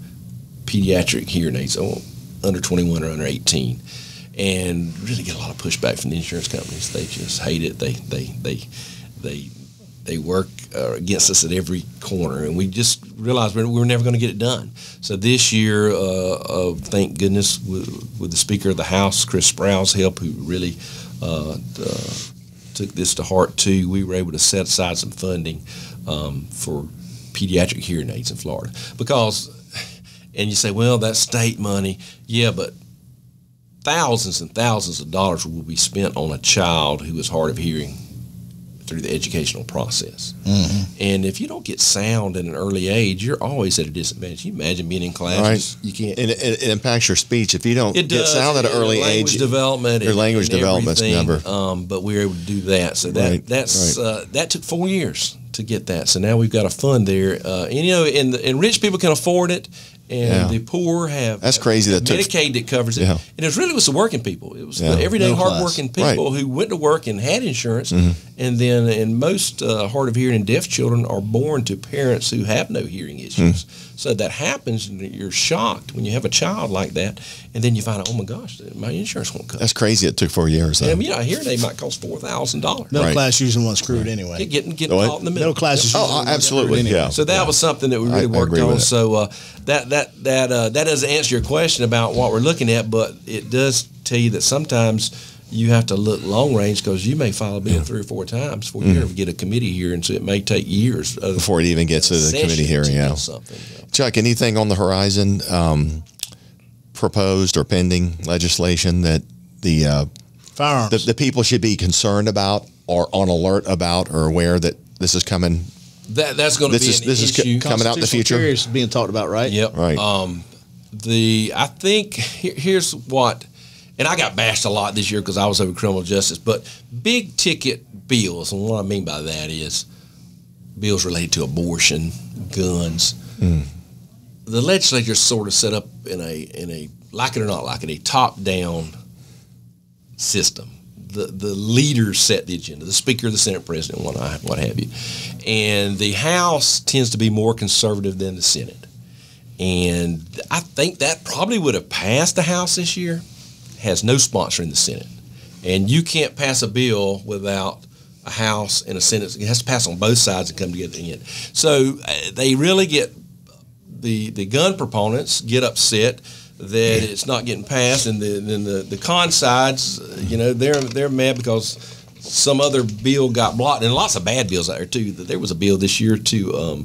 pediatric hearing aids, under 21 or under 18, and really get a lot of pushback from the insurance companies. They just hate it. They work against us at every corner, and we just realized we were never going to get it done. So this year, thank goodness, with the Speaker of the House, Chris Sproul's help, who really took this to heart too, we were able to set aside some funding for pediatric hearing aids in Florida. Because, and you say, well, that's state money. Yeah, but thousands and thousands of dollars will be spent on a child who is hard of hearing through the educational process. And if you don't get sound at an early age, you're always at a disadvantage. You imagine being in class, you can't. And it impacts your speech. If you don't get sound at an early age, your language development's never. But we were able to do that. So that took 4 years to get that. So now we've got a fund there. And you know, and rich people can afford it. And the poor have crazy that Medicaid that covers it. And it was the working people. It was the everyday hardworking people who went to work and had insurance. And then most hard of hearing and deaf children are born to parents who have no hearing issues. So that happens, and you're shocked when you have a child like that, and then you find out, oh my gosh, my insurance won't cover. That's crazy. It took 4 years. And a hearing aid might cost $4,000. Middle class usually one screwed anyway. Getting caught in the middle. Middle class is absolutely. Anyway. So that was something that we really worked on. So that doesn't answer your question about what we're looking at, but it does tell you that sometimes you have to look long range, because you may file a bill 3 or 4 times before you ever get a committee hearing. So it may take years before it even gets to the committee hearing. Chuck, anything on the horizon, proposed or pending legislation that the firearms, the people should be concerned about, or on alert about, or aware that this is coming? That's going to be an issue. This is coming out in the future. Is being talked about, right? Yep. Right. I think here's what, and I got bashed a lot this year because I was over criminal justice, but big ticket bills, and what I mean by that is bills related to abortion, guns. The legislature sort of set up in a like it or not like it, a top down system. The leaders set the agenda, the Speaker, the Senate President, what have you. And the House tends to be more conservative than the Senate. And I think that probably would have passed the House this year. Has no sponsor in the Senate. And you can't pass a bill without a House and a Senate. It has to pass on both sides and come together at the end. So they really get, the gun proponents get upset that it's not getting passed, and then the con sides, they're mad because some other bill got blocked, and lots of bad bills out there too. There was a bill this year to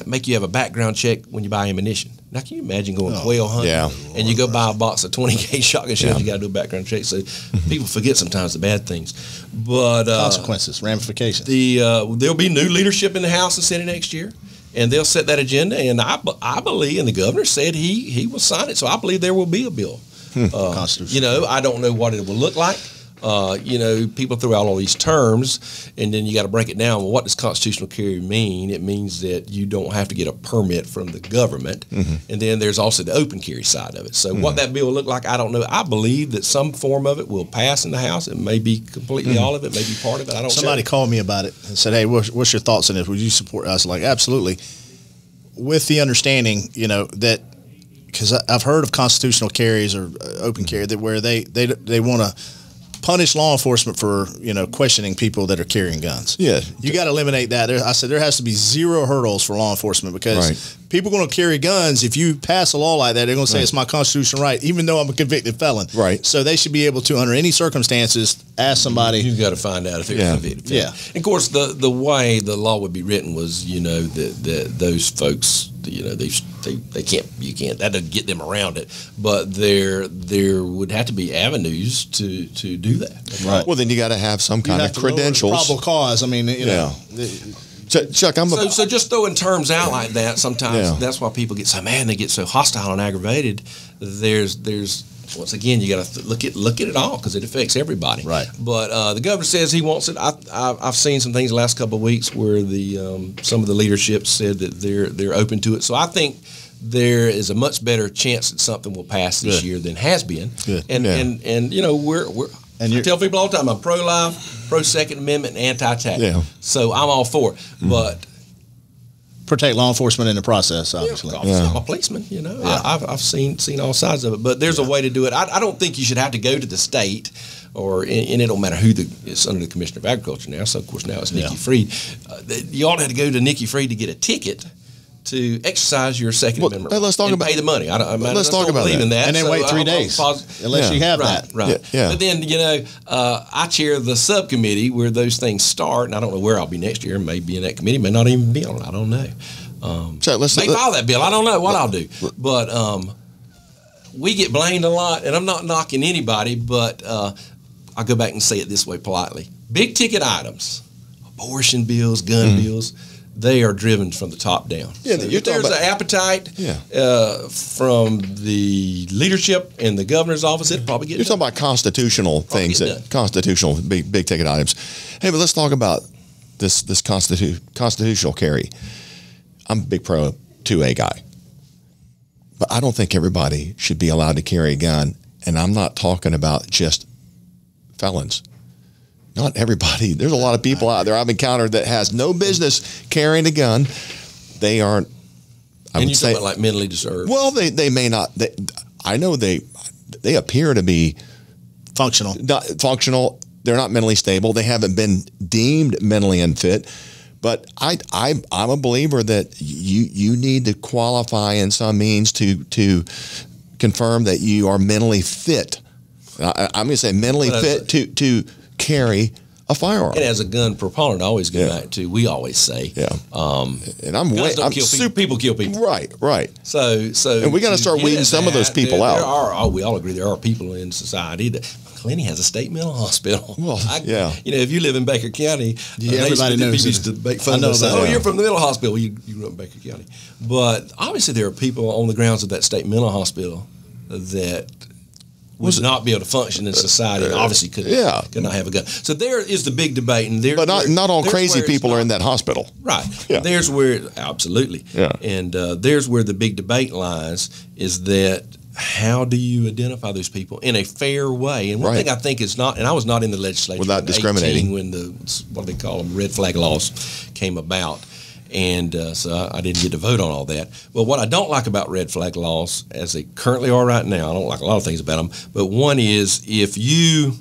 make you have a background check when you buy ammunition. Now, can you imagine going quail hunting and you go buy a box of 20 gauge shotgun shells? You got to do a background check. So people forget sometimes the bad things, but consequences, ramifications. There'll be new leadership in the House and Senate next year, and they'll set that agenda. And I believe, and the governor said he will sign it. So I believe there will be a bill. Constitution. I don't know what it will look like. People throw out all these terms, and then you got to break it down. Well, what does constitutional carry mean? It means that you don't have to get a permit from the government. And then there's also the open carry side of it. So what that bill will look like, I don't know. I believe that some form of it will pass in the House. It may be completely all of it, maybe part of it. I don't know. Somebody called me about it and said, hey, what's your thoughts on this? Would you support us? Like, absolutely. With the understanding, that because I've heard of constitutional carries or open carry that where they want to punish law enforcement for questioning people that are carrying guns. Yeah, you got to eliminate that. I said there has to be zero hurdles for law enforcement because people are going to carry guns. If you pass a law like that, they're going to say it's my constitutional right, even though I'm a convicted felon. Right. So they should be able to, under any circumstances, ask somebody. You've got to find out if they're convicted. Yeah. And of course, the way the law would be written was, that those folks, they can't. You can't. That doesn't get them around it. But there would have to be avenues to do that. Right. Well, then you got to have some kind of credentials. Probable cause. I mean, Chuck, so just throwing terms out like that, sometimes that's why people get so mad. They get so hostile and aggravated. There's once again, you got to look at it all because it affects everybody. Right. But the governor says he wants it. I've seen some things the last couple of weeks where some of the leadership said that they're open to it. So I think there is a much better chance that something will pass this year than has been. Good. And we're. I tell people all the time, I'm pro-life, pro-Second Amendment, and anti-tax. Yeah. So I'm all for it. But protect law enforcement in the process, obviously. I'm a policeman, I've seen all sides of it. But there's a way to do it. I don't think you should have to go to the state, and it don't matter who it's under the Commissioner of Agriculture now. So, of course, now it's Nikki Fried. You ought to have to go to Nikki Fried to get a ticket to exercise your Second Amendment right. Let's talk about pay the money. Let's talk about that. And then wait 3 days unless you have that. Right. Yeah. But then I chair the subcommittee where those things start, and I don't know where I'll be next year. May be in that committee, may not even be on it. I don't know. May file that bill. I don't know what I'll do. But we get blamed a lot, and I'm not knocking anybody, but I'll go back and say it this way politely: big ticket items, abortion bills, gun bills. They are driven from the top down. Yeah, so if there's an appetite from the leadership and the governor's office, it'll probably get done. You're talking about constitutional things, constitutional big ticket items. Hey, but let's talk about this constitutional carry. I'm a big pro 2A guy, but I don't think everybody should be allowed to carry a gun. And I'm not talking about just felons. Not everybody. There's a lot of people out there I've encountered that has no business carrying a gun. They aren't. And you're talking about like mentally disturbed. Well, they may not. I know they appear to be functional. Not functional. They're not mentally stable. They haven't been deemed mentally unfit. But I'm a believer that you need to qualify in some means to confirm that you are mentally fit. I'm going to say mentally fit to carry a firearm. And as a gun proponent, I always go back to, we always say, and I'm people kill people. Right. So and we got to start weeding some of those people out. We all agree there are people in society that Clinty has a state mental hospital. Well, if you live in Baker County, everybody knows. People used to make fun of us. You're from the mental hospital. You grew up in Baker County. But obviously there are people on the grounds of that state mental hospital that would not be able to function in society, and obviously could not have a gun. So there is the big debate, and but not all crazy people are in that hospital, right? Yeah. There's where absolutely, and there's where the big debate lies. Is that how do you identify those people in a fair way? And one thing I think is not, and I was not in the legislature without discriminating when what they call them red flag laws came about. And so I didn't get to vote on all that. But what I don't like about red flag laws, as they currently are right now, I don't like a lot of things about them, but one is if you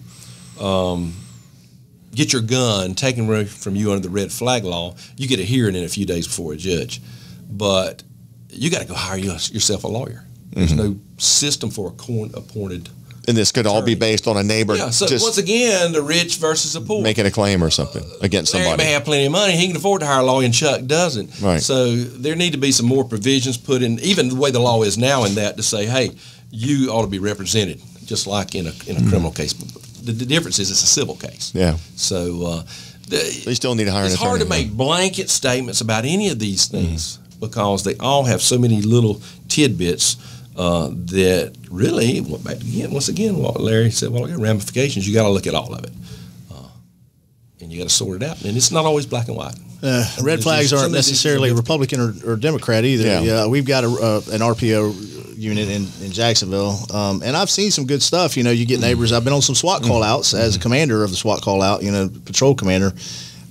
get your gun taken away from you under the red flag law, you get a hearing in a few days before a judge. But you got to go hire yourself a lawyer. There's no system for appointed. And this could all be based on a neighbor. Yeah, so once again, the rich versus the poor. Making a claim or something against somebody. Larry may have plenty of money. He can afford to hire a lawyer, and Chuck doesn't. Right. So there need to be some more provisions put in, even the way the law is now in that, to say, hey, you ought to be represented, just like in a criminal case. The difference is it's a civil case. Yeah. So they still need to hire an attorney. It's hard to make blanket statements about any of these things because they all have so many little tidbits that really, once again, what Larry said, well, ramifications, you got to look at all of it. And you got to sort it out. And it's not always black and white. Red flags aren't necessarily Republican or Democrat either. Yeah, we've got an RPO unit in Jacksonville, and I've seen some good stuff. You get neighbors. I've been on some SWAT call-outs as a commander of the SWAT call-out, patrol commander,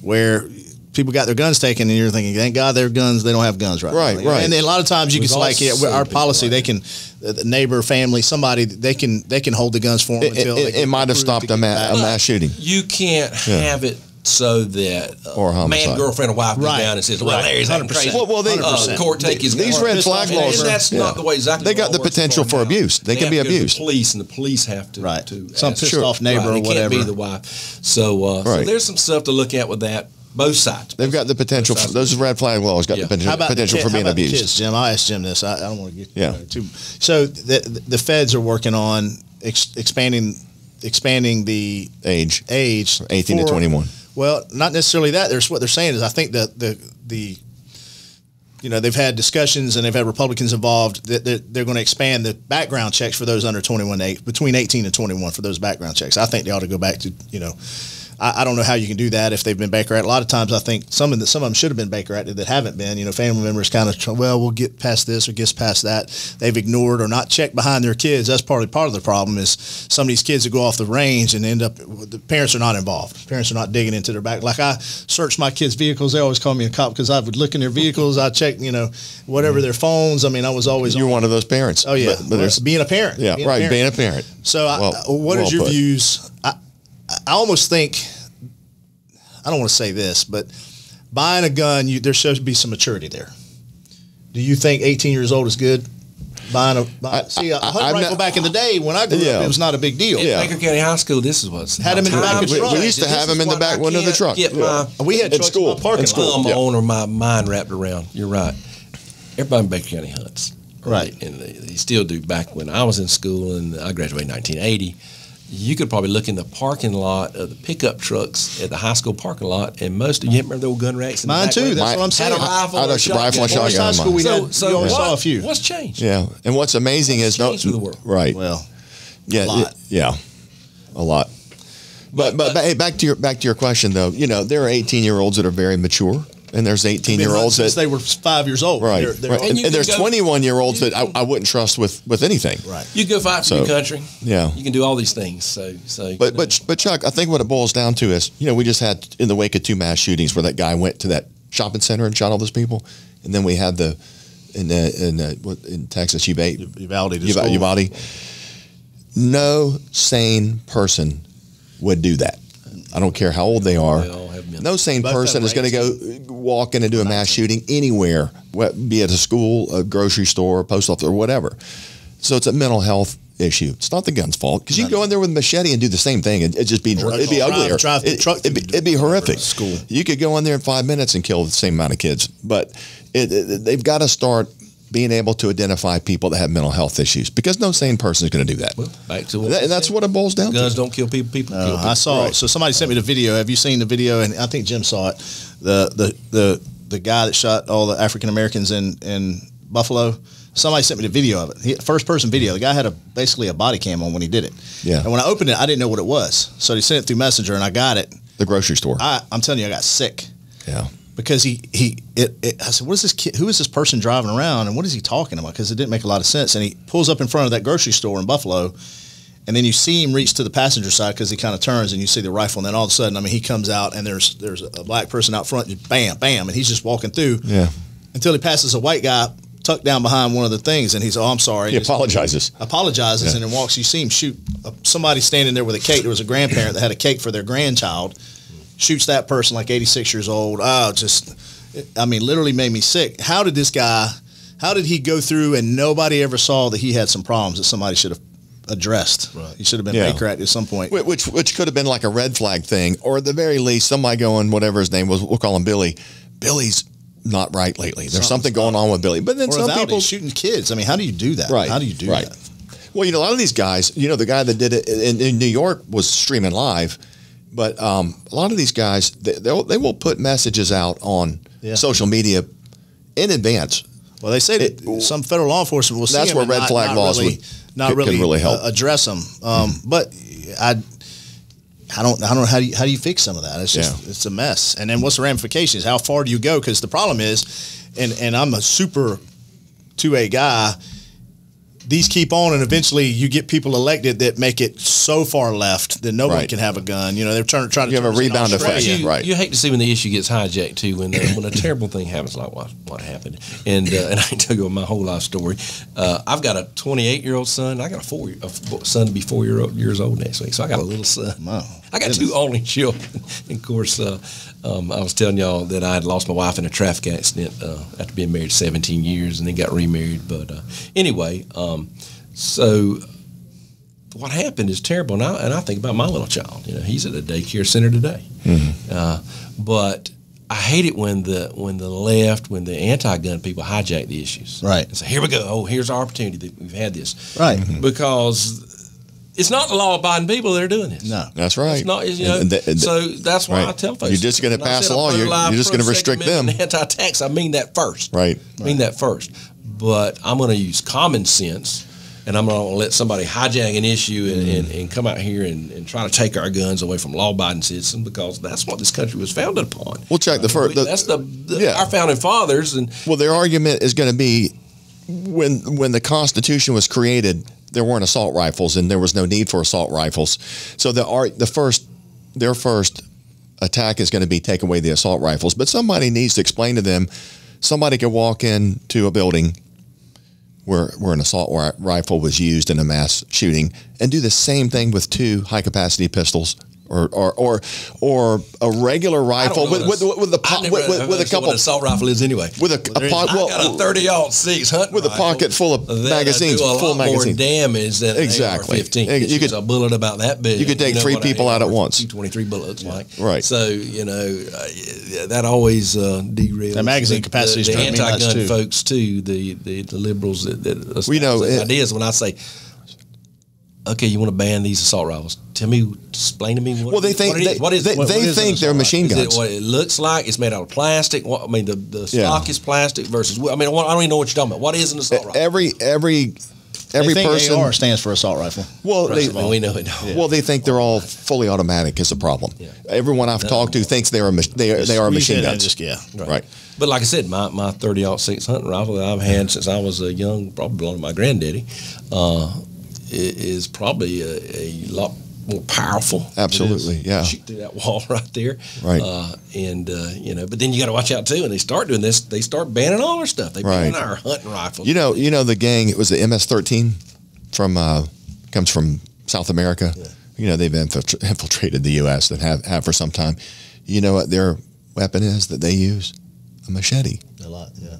where people got their guns taken, and you're thinking, thank God their guns, they don't have guns right. Right. And then a lot of times you can say, our policy, they can, the neighbor, family, somebody, they can hold the guns for them until it might have stopped a mass shooting. You can't have it so that man, girlfriend, or wife goes down and says, well, Larry's 100%. Well, court take his these red flag laws and that's not the way exactly. They got the potential for abuse. They can be abused. The police, and the police have to some pissed off neighbor or whatever. It can't be the wife. So there's some stuff to look at with that. Both sides. They've got the potential. Those red flag laws got the potential for being abused. Kids, Jim, I asked Jim this. I don't want to get too. So the feds are working on expanding the age 18 to 21. Well, not necessarily that. What they're saying is, I think that they've had discussions and they've had Republicans involved that they're going to expand the background checks for those under 21, between 18 and 21 for those background checks. I think they ought to go back to I don't know how you can do that if they've been Baker Act. A lot of times I think some of them should have been Baker Acted that haven't been. Family members kind of, we'll get past this or get past that. They've ignored or not checked behind their kids. That's part of the problem is some of these kids that go off the range and end up, the parents are not involved. Parents are not digging into their back. Like I search my kids' vehicles. They always call me a cop because I would look in their views. I check, whatever their phones. I mean, I was always. You're one of those parents. Oh, yeah. But being a parent. Yeah, being a parent. So what is your views? I almost think, I don't want to say this, but buying a gun, there should be some maturity there. Do you think 18 years old is good? Buying a hunting rifle back in the day when I grew up, it was not a big deal. In Baker County High School, this is what's had them in the back of the truck. We used to have them in the back window of the truck. We had trucks in my parking lot. Or my mind wrapped around. You're right. Everybody in Baker County hunts. Right. And they still do. Back when I was in school, and I graduated in 1980, you could probably look in the parking lot of the pickup trucks at the high school parking lot, and most of you remember the old gun racks. Mine too. That's what I'm saying. Had a rifle, I know rifle and shotgun. High school, we saw a few. What's changed? Yeah, and what's amazing is changed with the world. Right. Well, a lot. But hey, back to your question though. There are 18-year-olds that are very mature. And there's 18-year-olds that they were 5 years old. Right. And there's 21-year-olds that I wouldn't trust with anything. Right. You can go fight for your country. Yeah. You can do all these things. But Chuck, I think what it boils down to is, we just had in the wake of 2 mass shootings where that guy went to that shopping center and shot all those people, and then we had in Texas, Uvalde. No sane person would do that. I don't care how old they are. No sane person is going to go walk in and do a mass shooting anywhere, be it a school, a grocery store, post office, or whatever. So it's a mental health issue. It's not the gun's fault because you can go in there with a machete and do the same thing. It'd just be uglier. It'd be horrific. School. You could go in there in 5 minutes and kill the same amount of kids, but they've got to start being able to identify people that have mental health issues because no sane person is going to do that. Well, back to that's what it boils down to. Guns don't kill people. People kill people. I saw. So somebody sent me the video. Have you seen the video? And I think Jim saw it. The guy that shot all the African Americans in Buffalo. Somebody sent me the video of it. First person video. The guy had basically a body cam on when he did it. Yeah. And when I opened it, I didn't know what it was. So he sent it through Messenger, and I got it. The grocery store. I'm telling you, I got sick. Yeah. Because I said, what is this kid? Who is this person driving around, and what is he talking about? Because it didn't make a lot of sense. And he pulls up in front of that grocery store in Buffalo, and then you see him reach to the passenger side because he kind of turns, and you see the rifle, and then all of a sudden, he comes out, and there's a black person out front, just bam, bam, and he's just walking through. Yeah. Until he passes a white guy tucked down behind one of the things, and he's, I'm sorry. He apologizes. And then walks. You see him shoot somebody standing there with a cake. There was a grandparent that had a cake for their grandchild. Shoots that person like 86 years old. Literally made me sick. How did he go through and nobody ever saw that he had some problems that somebody should have addressed? Right. He should have been Baker Act at some point. Which could have been like a red flag thing, or at the very least, somebody going, whatever his name was, we'll call him Billy. Billy's not right lately. There's something going on with Billy. But then some people shooting kids. How do you do that? Right. How do you do that? Well, a lot of these guys, the guy that did it in New York was streaming live. But a lot of these guys, they will put messages out on social media in advance Well, they say that some federal law enforcement will see That's them where and red flag laws could really help address them. But I don't know how do you fix some of that? It's just it's a mess. And then what's the ramifications? How far do you go? Because the problem is, and I'm a super 2A guy. These keep on, and eventually you get people elected that make it so far left that no one can have a gun. You know, they're trying to. You have a rebound effect, right? You hate to see when the issue gets hijacked too, when a terrible thing happens, like what happened. And I can tell you my whole life story. I've got a 28-year-old son. I got a son to be 4 years old next week. So I got a little son. Wow. I got two only children. And of course, I was telling y'all that I had lost my wife in a traffic accident after being married 17 years, and then got remarried. But anyway. So what happened is terrible, and I think about my little child. You know, he's at a daycare center today. Mm-hmm. But I hate it when the left, when the anti-gun people hijack the issues. Right. And say, here we go. Oh, here's our opportunity that we've had this. Right. Mm-hmm. Because it's not the law-abiding people that are doing this. No, that's right. It's not. You know, so that's why I tell folks. You're just going to pass a law. You're just going to restrict them. Anti-tax. I mean that first. Right. I mean that first. But I'm going to use common sense. And I'm going to let somebody hijack an issue and come out here and try to take our guns away from law-abiding citizens, because that's what this country was founded upon. We'll check the first. That's our founding fathers. And well, their argument is going to be when the Constitution was created, there weren't assault rifles and there was no need for assault rifles. So their first attack is going to be take away the assault rifles. But somebody needs to explain to them. Somebody could walk into a building where an assault rifle was used in a mass shooting and do the same thing with two high-capacity pistols or a regular rifle with a couple. What an assault rifle is anyway. With a I got a 30-06 hunting with a pocket full of magazines, full magazines. More damage than exactly. an AR-15. You could a bullet about that big. You could take three people out at once. 223 bullets, like right. So that always derails the magazine capacity. The anti-gun folks too. The liberals that we know ideas when I say, okay, you want to ban these assault rifles? Explain to me what. Well, they think they're machine guns. Is it what it looks like? It's made out of plastic. The stock is plastic versus. I don't even know what you're talking about. What is an assault rifle? Every person. AR stands for assault rifle. Well, we know it. Yeah. Well, they think they're all fully automatic is a problem. Yeah. Everyone I've talked to thinks they are machine guns. Right. But like I said, my 30-06 hunting rifle that I've had since I was young, probably belonged to my granddaddy, is probably a lot more powerful. Absolutely, yeah. Shoot through that wall right there. Right. But then you got to watch out too. And they start doing this. They start banning all our stuff. They ban our hunting rifles. You know the gang. It was the MS-13 comes from South America. Yeah. You know, they've infiltrated the U.S. and have for some time. You know what their weapon is that they use? A machete. A lot, yeah.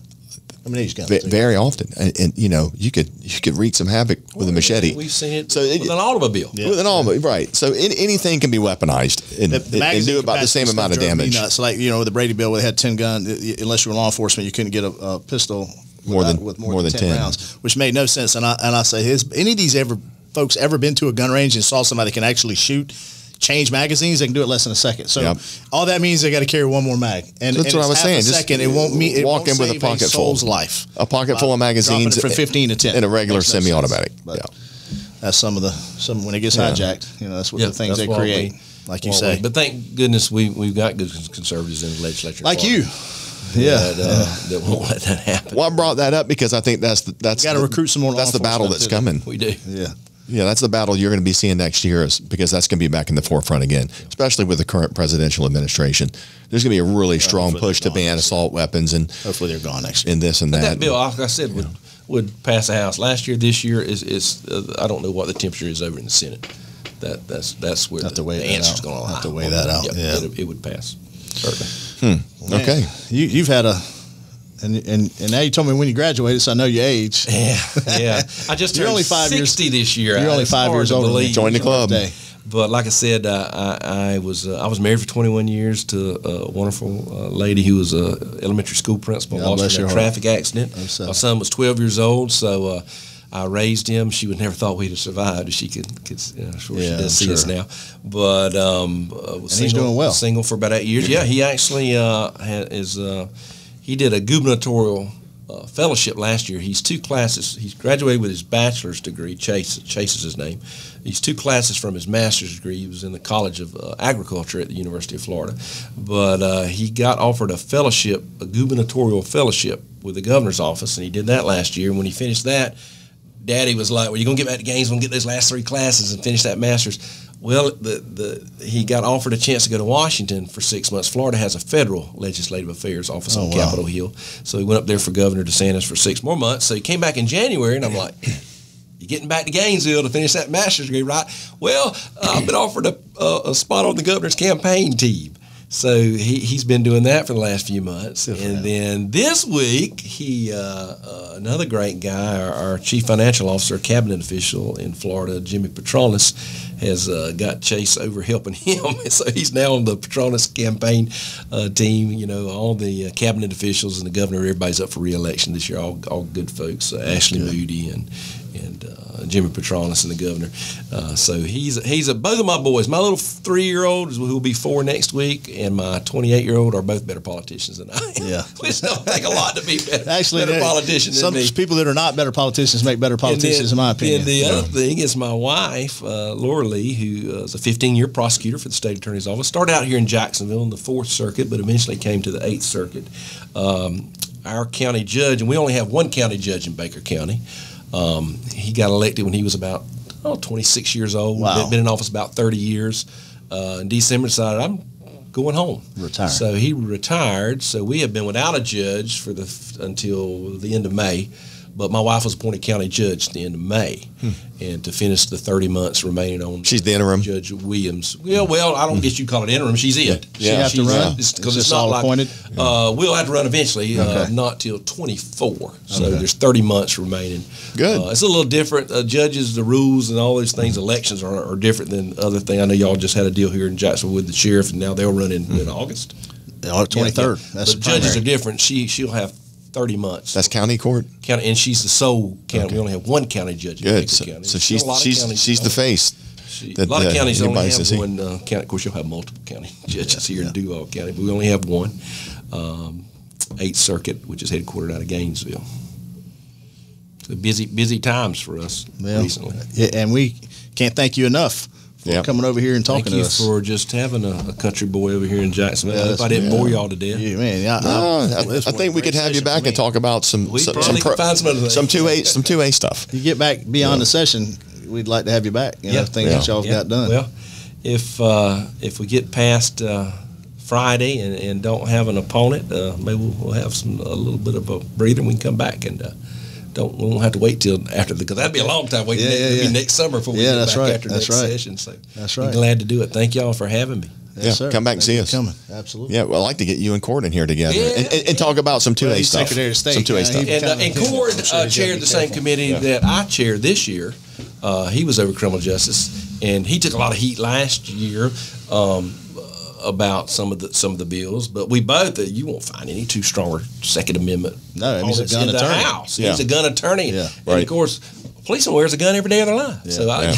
I mean, he's got very often, and you know, you could wreak some havoc with a machete. We've seen it with an automobile. Yeah. With an automobile, right? So anything can be weaponized and do about the same amount of damage. Nuts. Like with the Brady Bill, where they had 10 guns. Unless you were law enforcement, you couldn't get a pistol with more than 10 rounds, which made no sense. And I say, has any of these folks ever been to a gun range and saw somebody that can actually shoot? Change magazines, they can do it less than a second. So all that means they got to carry one more mag. And that's what I was saying. Second, it won't mean it walk in with a pocket full life. A pocket full of magazines from 15 to 10 in a regular semi-automatic. That's some when it gets hijacked. That's what the things they create. Like you say. But thank goodness we've got good conservatives in the legislature. Like you. That won't let that happen. Well, I brought that up because I think that's got to recruit some more. That's the battle that's coming. We do. Yeah, that's the battle you're going to be seeing next year, because that's going to be back in the forefront again, especially with the current presidential administration. There's going to be a really strong push to ban assault weapons, and hopefully they're gone next year. And this and but that. That bill, like I said, would pass the House last year. This year is I don't know what the temperature is over in the Senate. That's where the answer's going to lie. Have to weigh that out. It would pass certainly. Man, okay, you've had a. And now you told me when you graduated, so I know your age. Yeah. I just turned only 5 years, 60 this year. You're only 5 years old. Join the club. But like I said, I was married for 21 years to a wonderful lady who was an elementary school principal. Lost in a traffic accident. My son was 12 years old, so I raised him. She would never thought we'd have survived. She could she does see us now. But he's doing well. Single for about 8 years. Yeah, he actually he did a gubernatorial fellowship last year. He's 2 classes. He's graduated with his bachelor's degree. Chase is his name. He's 2 classes from his master's degree. He was in the College of Agriculture at the University of Florida. But he got offered a fellowship, a gubernatorial fellowship with the governor's office, and he did that last year. And when he finished that, Daddy was like, well, you're going to get back to Gainesville and get those last 3 classes and finish that master's. Well, he got offered a chance to go to Washington for 6 months. Florida has a federal legislative affairs office on Capitol Hill. So he went up there for Governor DeSantis for 6 more months. So he came back in January, and I'm like, you're getting back to Gainesville to finish that master's degree, right? Well, I've been offered a spot on the governor's campaign team. So he's been doing that for the last few months. And then this week, another great guy, our chief financial officer, cabinet official in Florida, Jimmy Petronas, has got Chase over helping him. So he's now on the Petronas campaign team. You know, all the cabinet officials and the governor, everybody's up for re-election this year, all good folks, Ashley Moody and Jimmy Petronas and the governor. So he's both of my boys. My little 3-year-old, who will be 4 next week, and my 28-year-old are both better politicians than I am. Yeah. Which don't take a lot to be better politicians than me. Some people that are not better politicians make better politicians, in my opinion. And the other thing is my wife, Laura Lee, who is a 15-year prosecutor for the state attorney's office, started out here in Jacksonville in the 4th Circuit, but eventually came to the 8th Circuit. Our county judge, and we only have one county judge in Baker County. He got elected when he was about 26 years old. Wow. Been in office about 30 years. In December, decided I'm going home. Retired. So he retired. So we have been without a judge until the end of May. But my wife was appointed county judge at the end of May, and to finish the 30 months remaining on. She's the interim. Judge Williams. Well, I don't guess you call it interim. She's it. She have to run because it's not like appointed. We'll have to run eventually, not till 24. So there's 30 months remaining. Good. It's a little different. Judges, the rules, and all those things. Elections are different than other things. I know y'all just had a deal here in Jacksonville with the sheriff, and now they'll run in August. 23rd. That's but judges are different. She'll have 30 months. That's county court? County, and she's the sole county. Okay. We only have one county judge in Baker County. So she's the face. A lot of counties only have one county. Of course, you'll have multiple county judges here in Duval County, but we only have one. 8th Circuit, which is headquartered out of Gainesville. So busy times for us recently. Yeah, and we can't thank you enough for coming over here and talking to us. Thank you for just having a country boy over here in Jacksonville. I hope I didn't bore y'all to death. Yeah, man. I think we could have you back and talk about some 2A stuff. You get back beyond the session, we'd like to have you back. Things that y'all got done. Well, if we get past Friday and don't have an opponent, maybe we'll have a little bit of a breather and we can come back and we won't have to wait till after because that'd be a long time waiting. It'll be next summer before we get back after next session. So that's right. I'm glad to do it. Thank y'all for having me. Yes, sir. Come back and see us. Coming. Absolutely. Yeah, well, I'd like to get you and Cord in here together and talk about some 2A stuff. Secretary of State. Some 2A stuff. And Cord chaired the same committee that I chaired this year. He was over criminal justice, and he took a lot of heat last year about some of the bills. But we both, you won't find any too strong Second Amendment. No, he's a gun attorney. House. He's a gun attorney. Yeah. And of course, a policeman wears a gun every day of their life. So a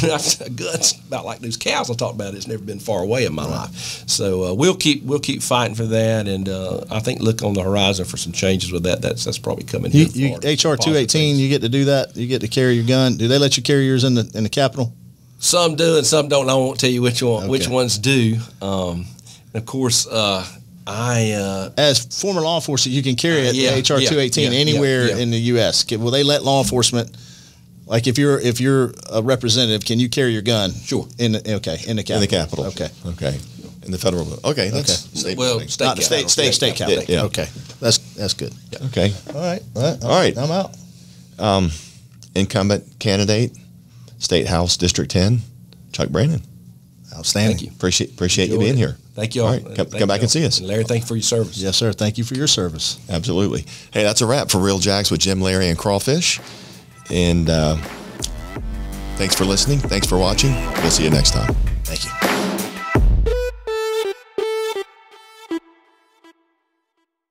gun's about like those cows I talked about. It's never been far away in my life. So we'll keep fighting for that, and I think look on the horizon for some changes with that. That's probably coming here. HR 218, you get to do that. You get to carry your gun. Do they let you carry yours in the Capitol? Some do, and some don't. I won't tell you which ones do. Of course, as former law enforcement, you can carry it HR 218 anywhere in the U.S. Will they let law enforcement, like if you're a representative, can you carry your gun? Sure. In the Capitol. In the Capitol. Okay. In the federal. Okay. That's state Capitol. Yeah. Okay. That's good. Yeah. Okay. All right. I'm out. Incumbent candidate, State House District 10, Chuck Brannan. Outstanding. Thank you. Appreciate you being here. Thank you all. All right, come back and see us. And Larry, thank you for your service. Yes, sir. Thank you for your service. Absolutely. Hey, that's a wrap for Real Jacks with Jim, Larry, and Crawfish. And thanks for listening. Thanks for watching. We'll see you next time. Thank you.